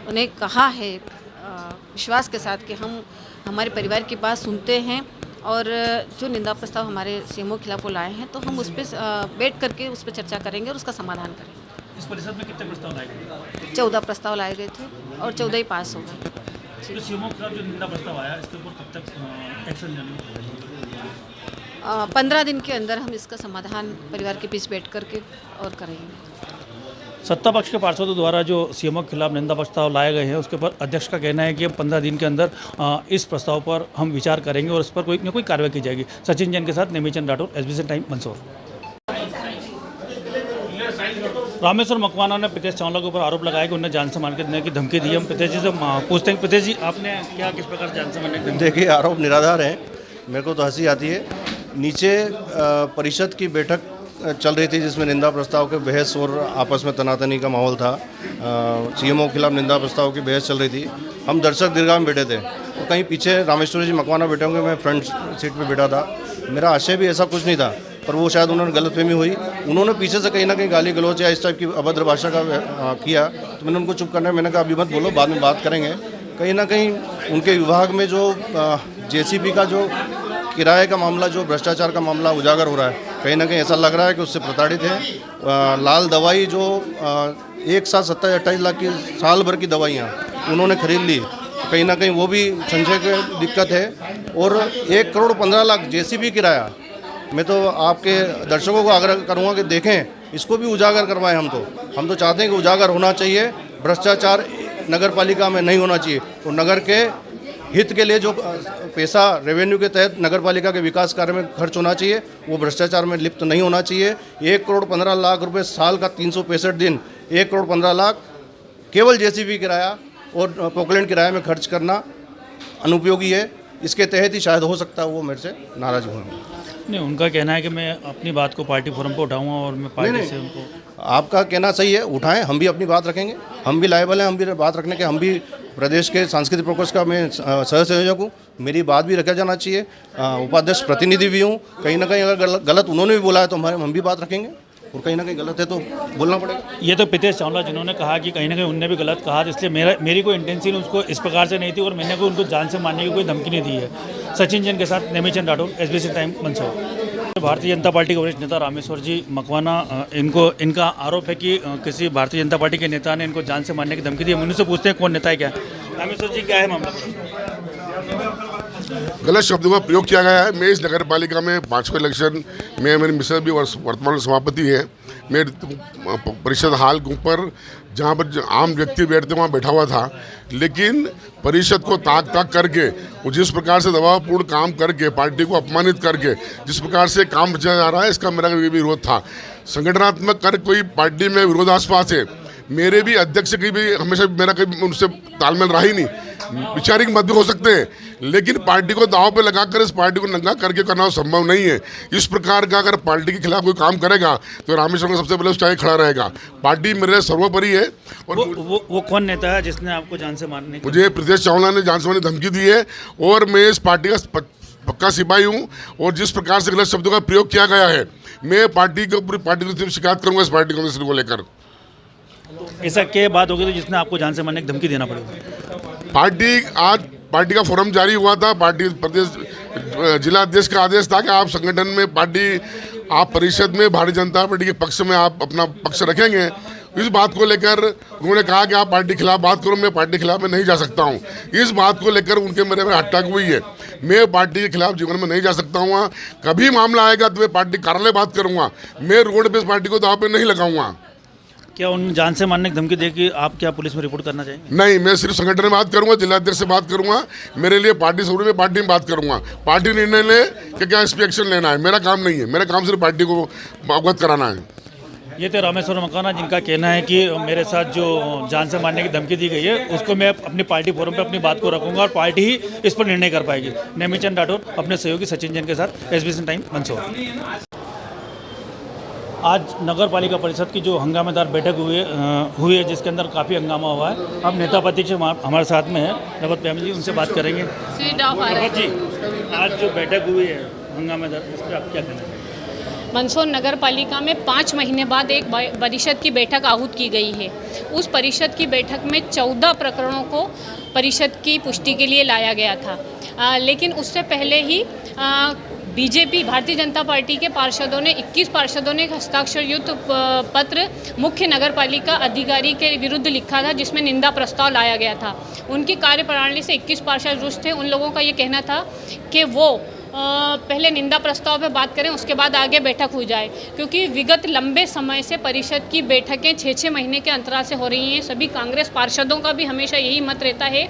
उन्हें कहा है विश्वास के साथ कि हम हमारे परिवार की बात सुनते हैं और जो निंदा प्रस्ताव हमारे सीएमओ के खिलाफ वो लाए हैं तो हम उस पर बैठ करके उस पर चर्चा करेंगे और उसका समाधान करेंगे। इस परिषद में कितने प्रस्ताव लाए गए? 14 प्रस्ताव लाए गए थे और 14 ही पास हो गए। तो सीएमओ के खिलाफ जो निंदा प्रस्ताव आया, इसके ऊपर कब तक एक्शन लेने? 15 दिन के अंदर हम इसका समाधान परिवार के बीच बैठ करके और करेंगे। सत्ता पक्ष के पार्षदों द्वारा जो सीएमओ के खिलाफ निंदा प्रस्ताव लाए गए हैं, उसके ऊपर अध्यक्ष का कहना है कि 15 दिन के अंदर इस प्रस्ताव पर हम विचार करेंगे और इस पर कोई न कोई कार्रवाई की जाएगी। सचिन जैन के साथ नेमीचंद राठौर, SBCN टाइम, मंदसौर। रामेश्वर मकवाना ने प्रीतेश चावला के ऊपर आरोप लगाया कि उन्हें जान से मार के देने की धमकी दी। हम प्रीतेश जी से पूछते हैं, प्रीतेश जी, आपने क्या किस प्रकार जान से मारने की धमकी? देखिए, आरोप निराधार है। मेरे को तो हंसी आती है। नीचे परिषद की बैठक चल रही थी जिसमें निंदा प्रस्ताव के बहस और आपस में तनातनी का माहौल था। सीएमओ के खिलाफ निंदा प्रस्ताव की बहस चल रही थी। हम दर्शक दीर्घा में बैठे थे और कहीं पीछे रामेश्वर जी मकवाना बैठे होंगे, मैं फ्रंट सीट पे बैठा था। मेरा आशय भी ऐसा कुछ नहीं था, पर वो शायद उन्होंने गलतफहमी हुई। उन्होंने पीछे से कहीं ना कहीं गाली गलौज या इस टाइप की अभद्र भाषा का किया, तो मैंने उनको चुप करना है। मैंने कहा अभी मत बोलो, बाद में बात करेंगे। कहीं ना कहीं उनके विभाग में जो जेसीबी का जो किराए का मामला, जो भ्रष्टाचार का मामला उजागर हो रहा है, कहीं ना कहीं ऐसा लग रहा है कि उससे प्रताड़ित है। लाल दवाई जो एक साथ 27-28 लाख की साल भर की दवाइयाँ उन्होंने खरीद ली, कहीं ना कहीं वो भी संचय की दिक्कत है। और 1 करोड़ 15 लाख जेसीबी किराया, मैं तो आपके दर्शकों को आग्रह करूँगा कि देखें, इसको भी उजागर करवाएं। हम तो चाहते हैं कि उजागर होना चाहिए। भ्रष्टाचार नगर पालिका में नहीं होना चाहिए और नगर के हित के लिए जो पैसा रेवेन्यू के तहत नगर पालिका के विकास कार्य में खर्च होना चाहिए, वो भ्रष्टाचार में लिप्त नहीं होना चाहिए। 1 करोड़ 15 लाख रुपए साल का 365 दिन, 1 करोड़ 15 लाख केवल जेसीबी किराया और पोकलैंड किराए में खर्च करना अनुपयोगी है। इसके तहत ही शायद हो सकता है वो मेरे से नाराज हुए। नहीं, उनका कहना है कि मैं अपनी बात को पार्टी फोरम पर उठाऊंगा और मैं पार्टी से उनको। आपका कहना सही है, उठाएं, हम भी अपनी बात रखेंगे। हम भी लायबल हैं, हम भी बात रखने के। हम भी प्रदेश के सांस्कृतिक प्रकोष्ठ का मैं सह संयोजक हूँ, मेरी बात भी रखा जाना चाहिए। उपाध्यक्ष प्रतिनिधि भी हूँ। कहीं ना कहीं अगर गलत उन्होंने भी बोला है तो हम भी बात रखेंगे और कहीं ना कहीं गलत है तो बोलना पड़ेगा। ये तो प्रीतेश चावला जिन्होंने कहा कि कहीं ना कहीं उनने भी गलत कहा, इसलिए मेरी कोई इंटेंशन उसको इस प्रकार से नहीं थी और मैंने कोई उनको जान से मारने की कोई धमकी नहीं दी है। सचिन जैन के साथ Nemichand Rathore, SBCN time, Mandsaur. Bharatiya Janata party के वरिष्ठ नेता रामेश्वर जी मकवाना, इनका आरोप है कि किसी भारतीय जनता पार्टी के नेता ने इनको जान से मारने की धमकी दी। हम उनसे पूछते हैं कौन नेता है क्या? रामेश्वर जी, क्या है मामला? गलत शब्दों का प्रयोग किया गया है। मैं इस नगर पालिका में 5वें इलेक्शन में, मेरी मिसेज भी वर्तमान सभापति है। मैं परिषद हाल के ऊपर जहाँ पर आम व्यक्ति बैठते वहाँ बैठा हुआ था, लेकिन परिषद को ताक करके वो जिस प्रकार से दबावपूर्ण काम करके पार्टी को अपमानित करके जिस प्रकार से काम किया जा रहा है, इसका मेरा भी विरोध था। संगठनात्मक कर कोई पार्टी में विरोधाभास है। मेरे भी अध्यक्ष की भी हमेशा मेरा कभी उनसे तालमेल रहा ही नहीं। विचारिक मत भी हो सकते हैं, लेकिन पार्टी को दांव पे लगाकर इस पार्टी को नंगा करके करना संभव नहीं है। इस प्रकार का अगर पार्टी के खिलाफ कोई काम करेगा तो रामेश्वर सबसे पहले उस चाहे खड़ा रहेगा। पार्टी मेरे सर्वोपरि है। और वो कौन नेता है जिसने आपको जान से मारने? मुझे प्रीतेश चावला ने जान से मारने की धमकी दी है और मैं इस पार्टी का पक्का सिपाही हूँ। और जिस प्रकार से गलत शब्दों का प्रयोग किया गया है, मैं पार्टी को पूरी पार्टी को शिकायत करूँगा इस पार्टी को लेकर। ऐसा क्या बात होगी तो जिसने आपको जान से मारने की धमकी देना पड़ेगा? पार्टी आज पार्टी का फोरम जारी हुआ था। पार्टी प्रदेश जिला अध्यक्ष का आदेश था कि आप संगठन में पार्टी, आप परिषद में भारतीय जनता पार्टी के पक्ष में आप अपना पक्ष रखेंगे। इस बात को लेकर उन्होंने कहा कि आप पार्टी के खिलाफ बात करो, मैं पार्टी के खिलाफ में नहीं जा सकता हूं। इस बात को लेकर उनके मेरे में हटटाक हुई है। मैं पार्टी के खिलाफ जीवन में नहीं जा सकता हूँ। कभी मामला आएगा तो मैं पार्टी कार्यालय बात करूँगा, मैं रोड पे इस पार्टी को दाव पे नहीं लगाऊंगा। क्या उन जान से मारने की धमकी देके आप क्या पुलिस में रिपोर्ट करना चाहेंगे? नहीं, मैं सिर्फ संगठन में बात करूंगा, जिला अध्यक्ष से बात करूंगा। मेरे लिए पार्टी से में पार्टी में बात करूंगा। पार्टी निर्णय ले कि क्या इस पर एक्शन लेना है, मेरा काम नहीं है। मेरा काम सिर्फ पार्टी को अवगत कराना है। ये थे रामेश्वर मकाना, जिनका कहना है कि मेरे साथ जो जान से मारने की धमकी दी गई है उसको मैं अपनी पार्टी फोरम पे अपनी बात को रखूंगा और पार्टी ही इस पर निर्णय कर पाएगी। नेमीचंद राठौर अपने सहयोगी सचिन जैन के साथ, एसबीसी टाइम, मंदसौर। आज नगर पालिका परिषद की जो हंगामेदार बैठक हुई है, जिसके अंदर काफ़ी हंगामा हुआ है। अब नेता प्रतिपक्ष हमारे साथ में है रवत प्यामी जी, उनसे बात करेंगे। रवत जी, आज जो बैठक हुई है हंगामेदार, इस पर आप क्या कहना है? मंदसौर नगर पालिका में 5 महीने बाद एक परिषद की बैठक आहूत की गई है। उस परिषद की बैठक में 14 प्रकरणों को परिषद की पुष्टि के लिए लाया गया था, लेकिन उससे पहले ही बीजेपी भारतीय जनता पार्टी के पार्षदों ने 21 पार्षदों ने हस्ताक्षर युक्त पत्र मुख्य नगर पालिका अधिकारी के विरुद्ध लिखा था, जिसमें निंदा प्रस्ताव लाया गया था। उनकी कार्यप्रणाली से 21 पार्षद रुष्ट थे। उन लोगों का ये कहना था कि वो पहले निंदा प्रस्ताव पे बात करें, उसके बाद आगे बैठक हो जाए, क्योंकि विगत लंबे समय से परिषद की बैठकें 6-6 महीने के अंतराल से हो रही हैं। सभी कांग्रेस पार्षदों का भी हमेशा यही मत रहता है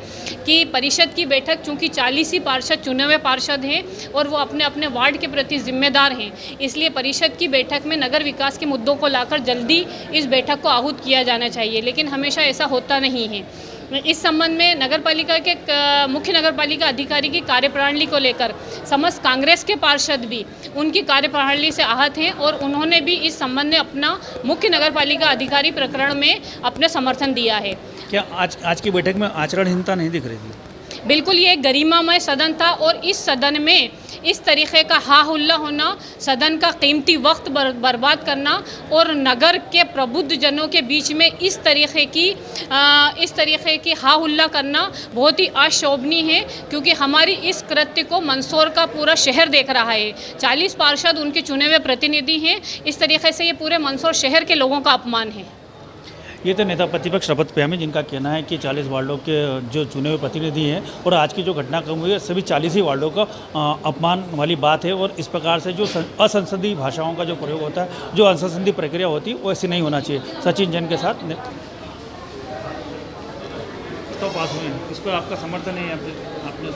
कि परिषद की बैठक, चूंकि 40 ही पार्षद चुने हुए पार्षद हैं और वो अपने अपने वार्ड के प्रति जिम्मेदार हैं, इसलिए परिषद की बैठक में नगर विकास के मुद्दों को लाकर जल्दी इस बैठक को आहूत किया जाना चाहिए, लेकिन हमेशा ऐसा होता नहीं है। इस संबंध में नगरपालिका के मुख्य नगरपालिका अधिकारी की कार्यप्रणाली को लेकर समस्त कांग्रेस के पार्षद भी उनकी कार्यप्रणाली से आहत हैं और उन्होंने भी इस संबंध में अपना मुख्य नगरपालिका अधिकारी प्रकरण में अपने समर्थन दिया है। क्या आज की बैठक में आचरणहीनता नहीं दिख रही थी? बिल्कुल, ये एक गरिमामय सदन था और इस सदन में इस तरीके का हा हुल्ला होना, सदन का कीमती वक्त बर्बाद करना और नगर के प्रबुद्ध जनों के बीच में इस तरीके की हा हुल्ला करना बहुत ही अशोभनीय है, क्योंकि हमारी इस कृत्य को मंदसौर का पूरा शहर देख रहा है। 40 पार्षद उनके चुने हुए प्रतिनिधि हैं। इस तरीके से ये पूरे मंदसौर शहर के लोगों का अपमान है। ये तो नेता प्रतिपक्ष रवत प्यामी, जिनका कहना है कि 40 वार्डों के जो चुने हुए प्रतिनिधि हैं और आज की जो घटनाक्रम हुई है सभी 40 ही वार्डों का अपमान वाली बात है और इस प्रकार से जो असंसदीय भाषाओं का जो प्रयोग होता है, जो असंसदीय प्रक्रिया होती है, वो ऐसी नहीं होना चाहिए। सचिन जैन के साथ प्रस्ताव पास हुए हैं, इस पर आपका समर्थन है? आपने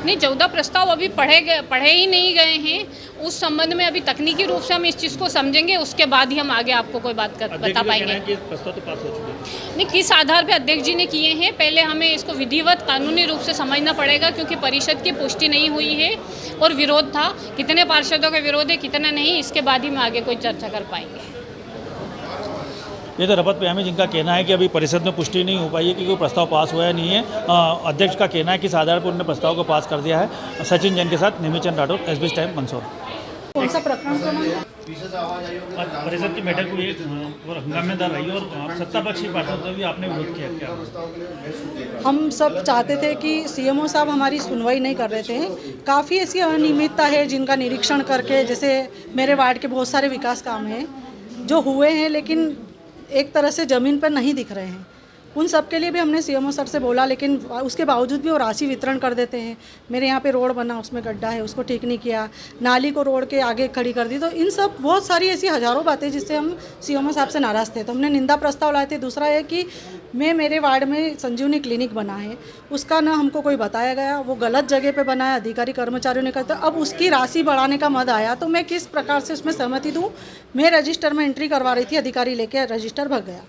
नहीं, 14 प्रस्ताव अभी पढ़े ही नहीं गए हैं। उस संबंध में अभी तकनीकी रूप से हम इस चीज़ को समझेंगे, उसके बाद ही हम आगे आपको कोई बात बता पाएंगे। प्रस्ताव तो पास हो चुके हैं। नहीं, किस आधार पे अध्यक्ष जी ने किए हैं, पहले हमें इसको विधिवत कानूनी रूप से समझना पड़ेगा, क्योंकि परिषद की पुष्टि नहीं हुई है और विरोध था। कितने पार्षदों का विरोध है, कितना नहीं, इसके बाद ही हम आगे कोई चर्चा कर पाएंगे। ये तो रवत प्यामी, जिनका कहना है कि अभी परिषद में पुष्टि नहीं हो पाई है कि कोई प्रस्ताव पास हुआ नहीं है। अध्यक्ष का कहना है कि इस आधार पर उन्होंने प्रस्ताव को पास कर दिया है। सचिन जैन के साथ नेमीचंद राठौर, एसबीसी टाइम, मंदसौर। कौन सा प्रकरण? परिषद की बैठक हुई और हंगामेदार रही और सत्ता पक्ष की पार्षद भी आपने विरोध किया क्या? हम सब चाहते थे कि सीएमओ साहब हमारी सुनवाई नहीं कर रहे थे। काफ़ी ऐसी अनियमितता है जिनका निरीक्षण करके, जैसे मेरे वार्ड के बहुत सारे विकास काम हैं जो हुए हैं लेकिन एक तरह से ज़मीन पर नहीं दिख रहे हैं। उन सब के लिए भी हमने सीएमओ सर से बोला, लेकिन उसके बावजूद भी वो राशि वितरण कर देते हैं। मेरे यहाँ पे रोड बना, उसमें गड्ढा है, उसको ठीक नहीं किया, नाली को रोड के आगे खड़ी कर दी। तो इन सब बहुत सारी ऐसी हज़ारों बातें जिससे हम सीएमओ साहब से नाराज़ थे, तो हमने निंदा प्रस्ताव लाए थे। दूसरा है कि मेरे वार्ड में संजीवनी क्लिनिक बना है, उसका ना हमको कोई बताया गया, वो गलत जगह पर बना है, अधिकारी कर्मचारियों ने कहा। अब उसकी राशि बढ़ाने का मद आया तो मैं किस प्रकार से उसमें सहमति दूँ? मैं रजिस्टर में एंट्री करवा रही थी, अधिकारी लेके रजिस्टर भग गया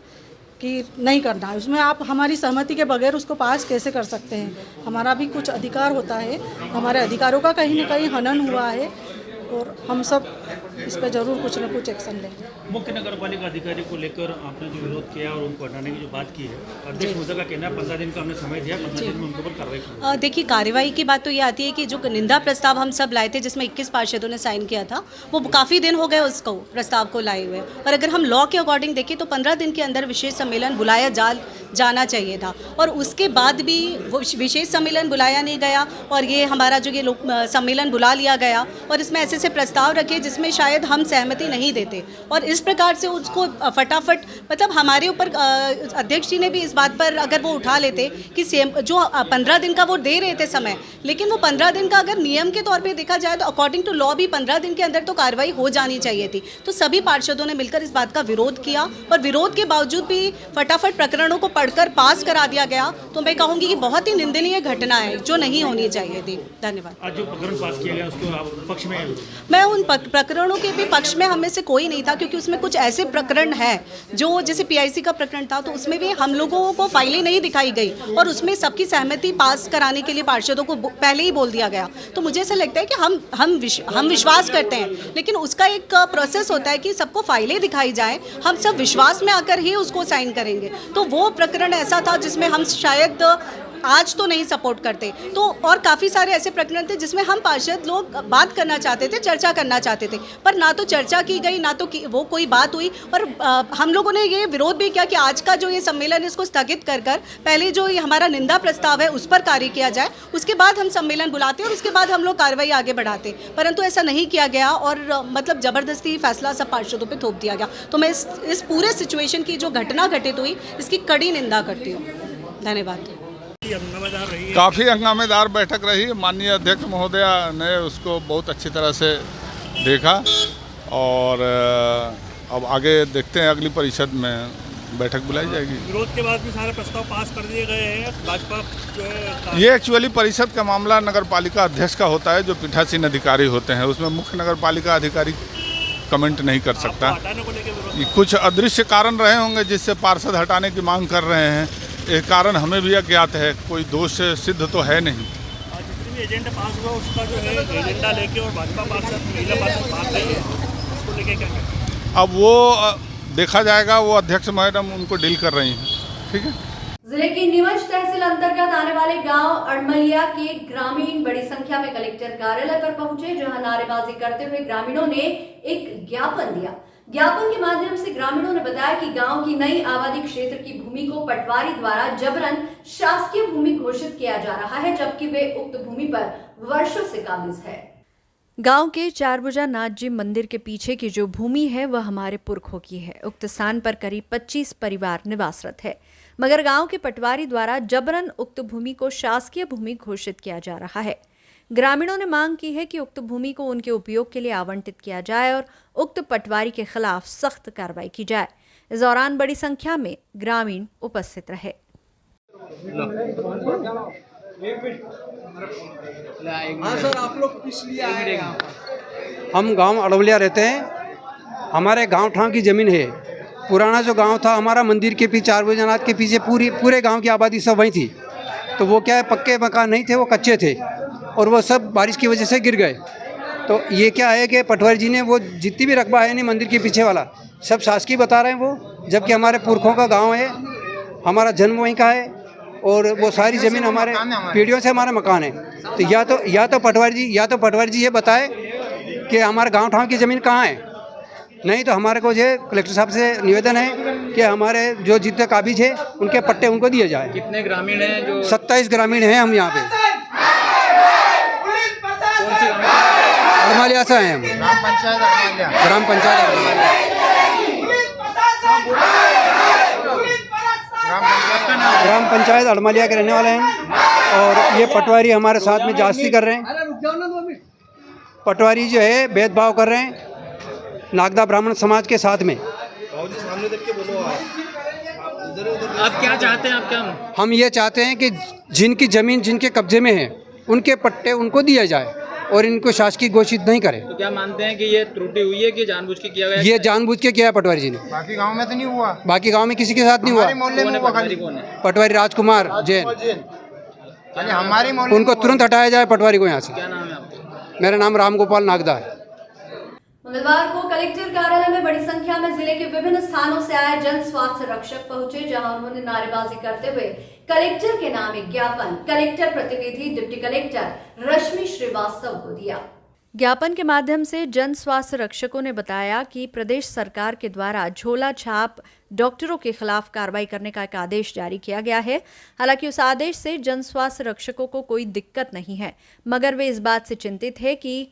कि नहीं करना है उसमें। आप हमारी सहमति के बगैर उसको पास कैसे कर सकते हैं? हमारा भी कुछ अधिकार होता है, हमारे अधिकारों का कहीं न कहीं हनन हुआ है और हम सब इस पर जरूर कुछ न कुछ एक्शन लेंगे। मुख्य नगरपालिका अधिकारी को लेकर आपने जो विरोध किया और उनको हटाने की जो बात की है, अध्यक्ष महोदय का कहना है 15 दिन का हमने समय दिया, 15 दिन में उनके ऊपर कार्रवाई की। देखिए, कार्रवाई की बात तो ये आती है कि जो निंदा प्रस्ताव हम सब लाए थे, जिसमें 21 पार्षदों ने साइन किया था, वो काफ़ी दिन हो गए उसको प्रस्ताव को लाए हुए। और अगर हम लॉ के अकॉर्डिंग देखें तो 15 दिन के अंदर विशेष सम्मेलन बुलाया जाना चाहिए था। और उसके बाद भी वो विशेष सम्मेलन बुलाया नहीं गया और ये हमारा जो ये सम्मेलन बुला लिया गया और इसमें ऐसे ऐसे प्रस्ताव रखे जिसमें शायद हम सहमति नहीं देते और इस प्रकार से उसको फटाफट मतलब हमारे ऊपर अध्यक्ष जी ने भी इस बात पर अगर वो उठा लेते कि जो 15 दिन का वो दे रहे थे समय, लेकिन वो 15 दिन का अगर नियम के तौर पे देखा जाए तो अकॉर्डिंग टू लॉ भी 15 दिन के अंदर तो कार्रवाई हो जानी चाहिए थी। तो सभी पार्षदों ने मिलकर इस बात का विरोध किया और विरोध के बावजूद भी फटाफट प्रकरणों को पढ़कर पास करा दिया गया। तो मैं कहूँगी कि बहुत ही निंदनीय घटना है जो नहीं होनी चाहिए थी। धन्यवाद। आज जो प्रकरण पास किया गया उसके पक्ष में मैं उन प्रकरणों के भी पक्ष में हम में से कोई नहीं था, क्योंकि उसमें कुछ ऐसे प्रकरण हैं जो जैसे PIC का प्रकरण था तो उसमें भी हम लोगों को फाइलें नहीं दिखाई गई और उसमें सबकी सहमति पास कराने के लिए पार्षदों को पहले ही बोल दिया गया। तो मुझे ऐसा लगता है कि हम विश्वास करते हैं, लेकिन उसका एक प्रोसेस होता है कि सबको फाइलें दिखाई जाए, हम सब विश्वास में आकर ही उसको साइन करेंगे। तो वो प्रकरण ऐसा था जिसमें हम शायद आज तो नहीं सपोर्ट करते। तो और काफ़ी सारे ऐसे प्रकरण थे जिसमें हम पार्षद लोग बात करना चाहते थे, चर्चा करना चाहते थे, पर ना तो चर्चा की गई ना तो वो कोई बात हुई। और हम लोगों ने ये विरोध भी किया कि आज का जो ये सम्मेलन इसको स्थगित कर पहले जो ये हमारा निंदा प्रस्ताव है उस पर कार्य किया जाए, उसके बाद हम सम्मेलन बुलाते और उसके बाद हम लोग कार्रवाई आगे बढ़ाते, परंतु ऐसा नहीं किया गया और मतलब ज़बरदस्ती फैसला सब पार्षदों पर थोप दिया गया। तो मैं इस पूरे सिचुएशन की जो घटना घटित हुई इसकी कड़ी निंदा करती हूँ। धन्यवाद। काफ़ी हंगामेदार बैठक रही। माननीय अध्यक्ष महोदया ने उसको बहुत अच्छी तरह से देखा और अब आगे देखते हैं, अगली परिषद में बैठक बुलाई जाएगी। विरोध के बाद भी सारे प्रस्ताव पास कर दिए गए हैं। भाजपा जो है ये एक्चुअली परिषद का मामला नगर पालिका अध्यक्ष का होता है जो पीठासीन अधिकारी होते हैं, उसमें मुख्य नगर पालिका अधिकारी कमेंट नहीं कर सकता। कुछ अदृश्य कारण रहे होंगे जिससे पार्षद हटाने की मांग कर रहे हैं, एक कारण हमें भी अज्ञात है, कोई दोष सिद्ध तो है नहीं। जितनी भी एजेंडा पास हुआ उसका जो है एजेंडा लेके और भाजपा पार्षद महिला पार्षद भाग रही है, उसको लेके क्या करें? अब वो देखा जाएगा, वो अध्यक्ष मैडम उनको डील कर रही हैं। ठीक है। जिले की नीमच तहसील अंतर्गत आने वाले गांव अड़मलिया के ग्रामीण बड़ी संख्या में कलेक्टर कार्यालय पर पहुंचे, जहां नारेबाजी करते हुए ग्रामीणों ने एक ज्ञापन दिया। ज्ञापन के माध्यम से ग्रामीणों ने बताया कि गांव की नई आबादी क्षेत्र की भूमि को पटवारी द्वारा जबरन शासकीय भूमि घोषित किया जा रहा है, जबकि वे उक्त भूमि पर वर्षों से काबिज है। गांव के चारभुजा नाथ जी मंदिर के पीछे की जो भूमि है वह हमारे पुरखों की है। उक्त स्थान पर करीब 25 परिवार निवासरत है, मगर गांव के पटवारी द्वारा जबरन उक्त भूमि को शासकीय भूमि घोषित किया जा रहा है। ग्रामीणों ने मांग की है कि उक्त भूमि को उनके उपयोग के लिए आवंटित किया जाए और उक्त पटवारी के खिलाफ सख्त कार्रवाई की जाए। इस दौरान बड़ी संख्या में ग्रामीण उपस्थित रहे। हाँ सर, आप लोग किस लिए आए? हम गांव अड़वलिया रहते हैं। हमारे गांव ठाव की ज़मीन है। पुराना जो गांव था हमारा, मंदिर के पीछे चारभुजा नाथ के पीछे पूरे गांव की आबादी सब वहीं थी। तो वो क्या है, पक्के मकान नहीं थे, वो कच्चे थे और वो सब बारिश की वजह से गिर गए। तो ये क्या है कि पटवारी जी ने वो जितनी भी रकबा है नहीं मंदिर के पीछे वाला सब शासकीय बता रहे हैं वो, जबकि हमारे पुरखों का गांव है, हमारा जन्म वहीं का है और वो सारी ज़मीन हमारे पीढ़ियों से हमारा मकान है। तो या तो पटवारी जी ये बताए कि हमारे गांव ठाव की ज़मीन कहाँ है, नहीं तो हमारे को जो कलेक्टर साहब से निवेदन है कि हमारे जो जितने काबिज है उनके पट्टे उनको दिए जाए। कितने ग्रामीण हैं? जो 27 ग्रामीण हैं हम यहाँ पे। अड़मलिया से हैं हम। ग्राम पंचायत ग्राम पंचायत अड़मलिया के रहने वाले हैं और ये पटवारी हमारे साथ में जास्ती कर रहे हैं। पटवारी जो है भेदभाव कर रहे हैं नागदा ब्राह्मण समाज के साथ में। आप क्या चाहते हैं? आप क्या? हम ये चाहते हैं कि जिनकी ज़मीन जिनके कब्जे में है उनके पट्टे उनको दिए जाए और इनको शासकीय घोषित नहीं करें। तो क्या मानते हैं कि ये त्रुटि हुई है कि जानबूझ के किया गया? ये जानबूझ के किया है पटवारी जी ने। बाकी गांव में तो नहीं हुआ? बाकी गांव में किसी के साथ नहीं हुआ। पटवारी कौन है? पटवारी राजकुमार जैन। हमारे उनको तुरंत हटाया जाए पटवारी को यहाँ से। क्या नाम है आपका? मेरा नाम रामगोपाल नागदा है। मंगलवार को कलेक्टर कार्यालय में बड़ी संख्या में जिले के विभिन्न स्थानों से आए जन स्वास्थ्य रक्षक पहुंचे, जहां उन्होंने नारेबाजी करते हुए कलेक्टर के नाम एक ज्ञापन कलेक्टर प्रतिनिधि डिप्टी कलेक्टर रश्मि श्रीवास्तव को दिया। ज्ञापन के माध्यम से जन स्वास्थ्य रक्षकों ने बताया कि प्रदेश सरकार के द्वारा झोला छाप डॉक्टरों के खिलाफ कार्रवाई करने का एक आदेश जारी किया गया है। हालांकि उस आदेश से जन स्वास्थ्य रक्षकों को कोई दिक्कत नहीं है, मगर वे इस बात से चिंतित है कि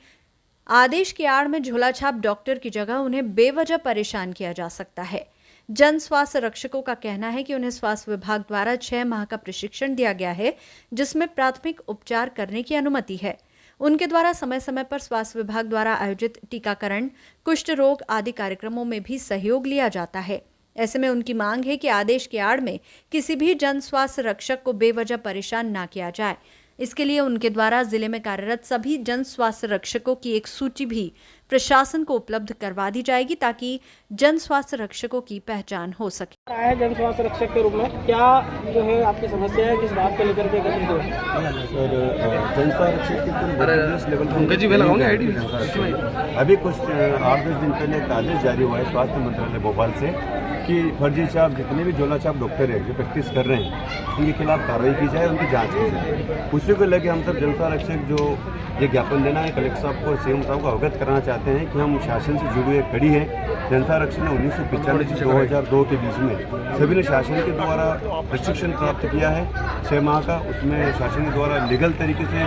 आदेश की आड़ में झोला छाप डॉक्टर की जगह उन्हें बेवजह परेशान किया जा सकता है। जन स्वास्थ्य रक्षकों का कहना है कि उन्हें स्वास्थ्य विभाग द्वारा 6 माह का प्रशिक्षण दिया गया है, जिसमें प्राथमिक उपचार करने की अनुमति है। उनके द्वारा समय समय पर स्वास्थ्य विभाग द्वारा आयोजित टीकाकरण, कुष्ठ रोग आदि कार्यक्रमों में भी सहयोग लिया जाता है। ऐसे में उनकी मांग है कि आदेश की आड़ में किसी भी जन स्वास्थ्य रक्षक को बेवजह परेशान ना किया जाए। इसके लिए उनके द्वारा जिले में कार्यरत सभी जन स्वास्थ्य रक्षकों की एक सूची भी प्रशासन को उपलब्ध करवा दी जाएगी, ताकि जन स्वास्थ्य रक्षकों की पहचान हो सके। आया जन स्वास्थ्य रक्षक के रूप में क्या जो है आपकी समस्या है, किस बात को लेकर के गठित हुए? सर, जन स्वास्थ्य रक्षक की लेवल अभी कुछ 8-10 दिन पहले एक आदेश जारी हुआ है स्वास्थ्य मंत्रालय भोपाल से कि फर्जी छाप जितने भी झोला छाप डॉक्टर है जो प्रैक्टिस कर रहे हैं उनके खिलाफ कार्रवाई की जाए, उनकी जांच की जाए। उसी को लेकर हम सब जन स्वास्थ्य रक्षक जो ये ज्ञापन देना है कलेक्टर साहब को, सीएम साहब को अवगत कराना चाहते हैं कि हम शासन से जुड़ी एक कड़ी है। जन स्वास्थ्य रक्षक ने 1995 से 2002 के बीच में सभी ने शासन के द्वारा प्रशिक्षण प्राप्त किया है 6 माह का। उसमें शासन के द्वारा लीगल तरीके से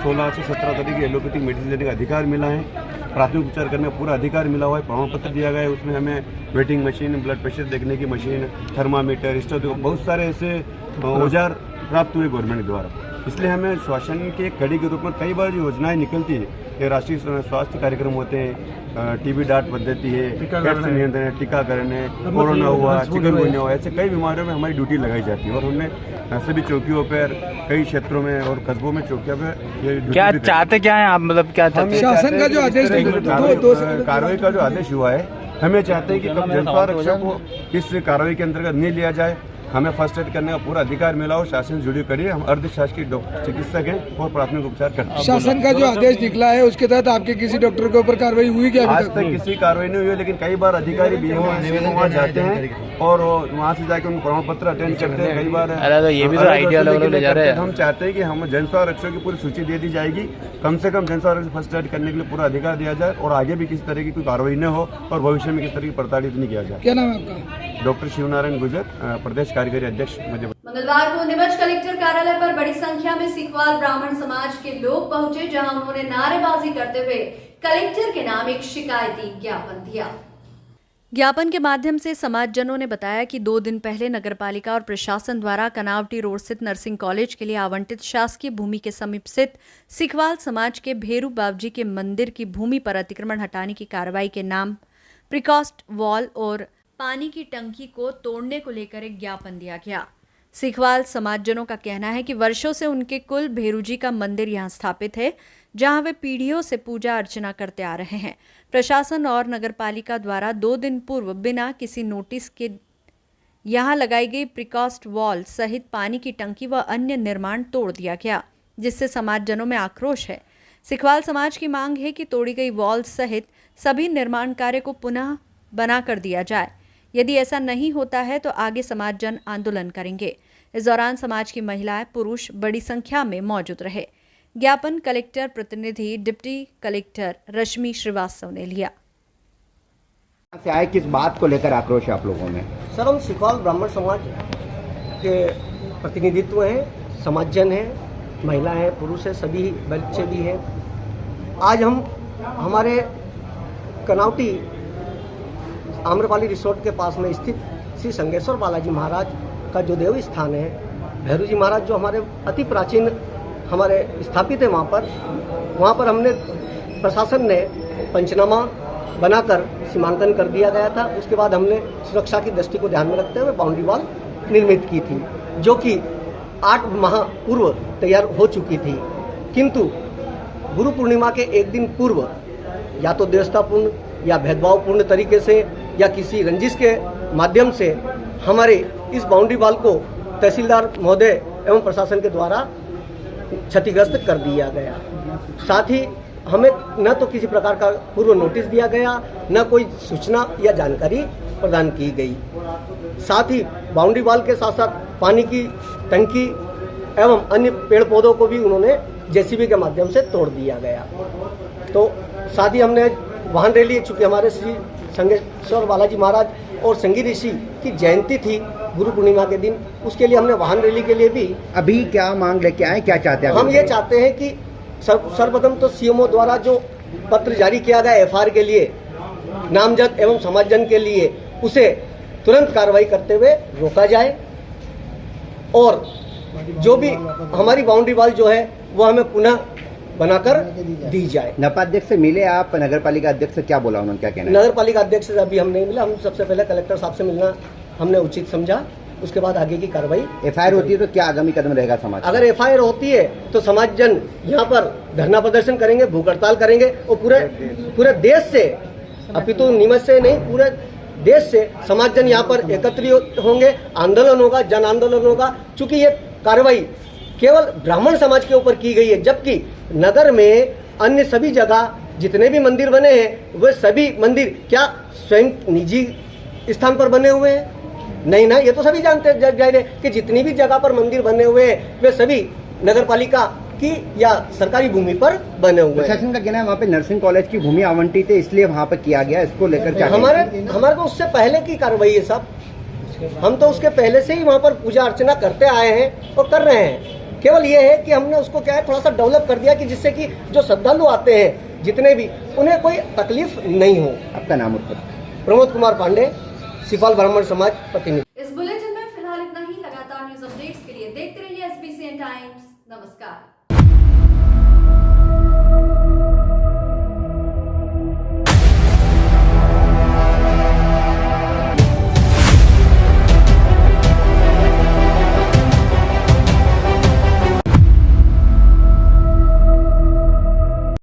16 से 17 तरह की एलोपैथिक मेडिसिन लेने का अधिकार मिला है, प्राथमिक उपचार करने का पूरा अधिकार मिला हुआ है, प्रमाण पत्र दिया गया है। उसमें हमें वेटिंग मशीन, ब्लड प्रेशर देखने की मशीन, थर्मामीटर, स्टेथोस्कोप, बहुत सारे ऐसे औजार प्राप्त हुए गवर्नमेंट द्वारा। इसलिए हमें शासन के कड़ी के रूप में कई बार योजनाएं निकलती है कि राष्ट्रीय स्वास्थ्य कार्यक्रम होते हैं, टीबी डाट पद्धति है, एड्स नियंत्रण है, टीकाकरण है, कोरोना हुआ, चिकनगुनिया हुआ, ऐसे कई बीमारियों में हमारी ड्यूटी लगाई जाती है। और हमने सभी चौकियों पर, कई क्षेत्रों में और कस्बों में चौकियों पर ये क्या चाहते क्या है आप, मतलब क्या चाहते? शासन का जो आदेश कार्रवाई का जो आदेश हुआ है, हमें चाहते हैं कि कब जन स्वास्थ्य रक्षक को इस कार्रवाई के अंतर्गत नहीं लिया जाए। हमें फर्स्ट एड करने का पूरा अधिकार मिला हो, शासन से जुड़ी कड़ी, हम अर्धशासकीय चिकित्सक हैं और प्राथमिक उपचार करते हैं। शासन का जो आदेश निकला है उसके तहत आपके किसी डॉक्टर के ऊपर कार्रवाई हुई क्या? आज तक किसी कार्रवाई नहीं हुई, लेकिन कई बार अधिकारी भी वहाँ जाते हैं और वहाँ से जाकर उन प्रमाण पत्र अटेंड करते हैं। कई बार ये भी तो आइडिया लेवल ले जा रहे हैं। हम चाहते हैं कि हम जन स्वास्थ्य रक्षकों की पूरी सूची दे दी जाएगी, कम से कम जन स्वास्थ्य फर्स्ट एड करने के लिए पूरा अधिकार दिया जाए और आगे भी किसी तरह की कोई कार्रवाई न हो और भविष्य में किसी तरह की प्रताड़ित नहीं किया जाए। क्या नाम है आपका? डॉक्टर शिवनारायण गुजर, प्रदेश कार्यकारी अध्यक्ष। मंगलवार को नीमच कलेक्टर कार्यालय पर बड़ी संख्या में सिखवाल ब्राह्मण समाज के लोग पहुंचे, जहां उन्होंने नारेबाजी करते हुए कलेक्टर के नाम एक शिकायती ज्ञापन दिया। ज्ञापन के माध्यम से समाजजनों ने बताया कि 2 दिन पहले नगरपालिका और प्रशासन द्वारा कनावटी रोड स्थित नर्सिंग कॉलेज के लिए आवंटित शासकीय भूमि के समीप स्थित सिखवाल समाज के भेरू बाबजी के मंदिर की भूमि पर अतिक्रमण हटाने की कार्रवाई के नाम प्रिकॉस्ट वॉल और पानी की टंकी को तोड़ने को लेकर एक ज्ञापन दिया गया। सिखवाल समाजजनों का कहना है कि वर्षों से उनके कुल भेरूजी का मंदिर यहां स्थापित है, जहां वे पीढ़ियों से पूजा अर्चना करते आ रहे हैं। प्रशासन और नगरपालिका द्वारा 2 दिन पूर्व बिना किसी नोटिस के यहां लगाई गई प्रिकॉस्ट वॉल सहित पानी की टंकी व अन्य निर्माण तोड़ दिया गया, जिससे समाजजनों में आक्रोश है। सिखवाल समाज की मांग है कि तोड़ी गई वॉल सहित सभी निर्माण कार्य को पुनः बना कर दिया जाए। यदि ऐसा नहीं होता है तो आगे समाज जन आंदोलन करेंगे। इस दौरान समाज की महिलाएं, पुरुष बड़ी संख्या में मौजूद रहे। ज्ञापन कलेक्टर प्रतिनिधि डिप्टी कलेक्टर रश्मि श्रीवास्तव ने लिया। से आए, किस बात को लेकर आक्रोश है आप लोगों में? सर, हम सिखवाल ब्राह्मण समाज के प्रतिनिधित्व हैं, समाजजन हैं, महिला हैं, पुरुष हैं, सभी बच्चे भी हैं। आज हम हमारे कनावटी आम्रपाली रिसोर्ट के पास में स्थित श्री संगेश्वर बालाजी महाराज का जो देव स्थान है, भैरू जी महाराज जो हमारे अति प्राचीन हमारे स्थापित है, वहाँ पर हमने प्रशासन ने पंचनामा बनाकर सीमांकन कर दिया गया था। उसके बाद हमने सुरक्षा की दृष्टि को ध्यान में रखते हुए बाउंड्री वॉल निर्मित की थी, जो कि 8 माह पूर्व तैयार हो चुकी थी। किंतु गुरु पूर्णिमा के 1 दिन पूर्व या तो देवतापूर्ण या भेदभावपूर्ण तरीके से या किसी रंजिश के माध्यम से हमारे इस बाउंड्री वॉल को तहसीलदार महोदय एवं प्रशासन के द्वारा क्षतिग्रस्त कर दिया गया। साथ ही हमें न तो किसी प्रकार का पूर्व नोटिस दिया गया, न कोई सूचना या जानकारी प्रदान की गई। साथ ही बाउंड्री वॉल के साथ साथ पानी की टंकी एवं अन्य पेड़ पौधों को भी उन्होंने जेसीबी के माध्यम से तोड़ दिया गया। तो साथ ही हमने वाहन रैली, चूँकि हमारे श्री संगेश्वर बालाजी महाराज और संगी ऋषि की जयंती थी गुरु पूर्णिमा के दिन, उसके लिए हमने वाहन रैली के लिए भी अभी क्या मांग लेके आए, क्या चाहते हैं? हम ये चाहते हैं कि सर्वप्रथम तो सीएमओ द्वारा जो पत्र जारी किया गया एफआईआर के लिए, नामजद एवं समाजजन के लिए, उसे तुरंत कार्रवाई करते हुए रोका जाए और जो भी हमारी बाउंड्री वाल जो है वो हमें पुनः बनाकर दी जाए। नपा अध्यक्ष से मिले आप? नगर पालिका अध्यक्ष से क्या बोला उन्होंने, क्या कहना है? नगर पालिका अध्यक्ष से अभी हम नहीं मिला, हम सबसे पहले कलेक्टर साहब से मिलना हमने उचित समझा, उसके बाद आगे की कार्रवाई। एफआईआर होती है तो क्या आगामी कदम रहेगा समाज? अगर एफआईआर होती है तो समाजजन यहाँ पर धरना प्रदर्शन करेंगे, भूख हड़ताल करेंगे और पूरे देश से, अपितु नीमच से नहीं पूरे देश से समाजजन यहाँ पर एकत्रित होंगे, आंदोलन होगा, जन आंदोलन होगा। चूंकि ये कार्रवाई केवल ब्राह्मण समाज के ऊपर की गई है, जबकि नगर में अन्य सभी जगह जितने भी मंदिर बने हैं वे सभी मंदिर क्या स्वयं निजी स्थान पर बने हुए हैं? नहीं ना, ये तो सभी जानते हैं कि जितनी भी जगह पर मंदिर बने हुए हैं वे सभी नगर पालिका की या सरकारी भूमि पर बने हुए हैं। प्रशासन का कहना है वहाँ पे नर्सिंग कॉलेज की भूमि आवंटित है इसलिए वहाँ पर किया गया, इसको लेकर क्या? हमारे तो उससे पहले की कार्रवाई है साहब, हम तो उसके पहले से ही वहाँ पर पूजा अर्चना करते आए हैं और कर रहे हैं। केवल ये है कि हमने उसको क्या है थोड़ा सा डेवलप कर दिया कि जिससे कि जो श्रद्धालु आते हैं जितने भी, उन्हें कोई तकलीफ नहीं हो। आपका नाम? प्रमोद कुमार पांडे, सिफाल ब्राह्मण समाज प्रतिनिधि। इस बुलेटिन में फिलहाल इतना ही। लगातार न्यूज अपडेट्स के लिए देखते रहिए SBCN टाइम्स। नमस्कार।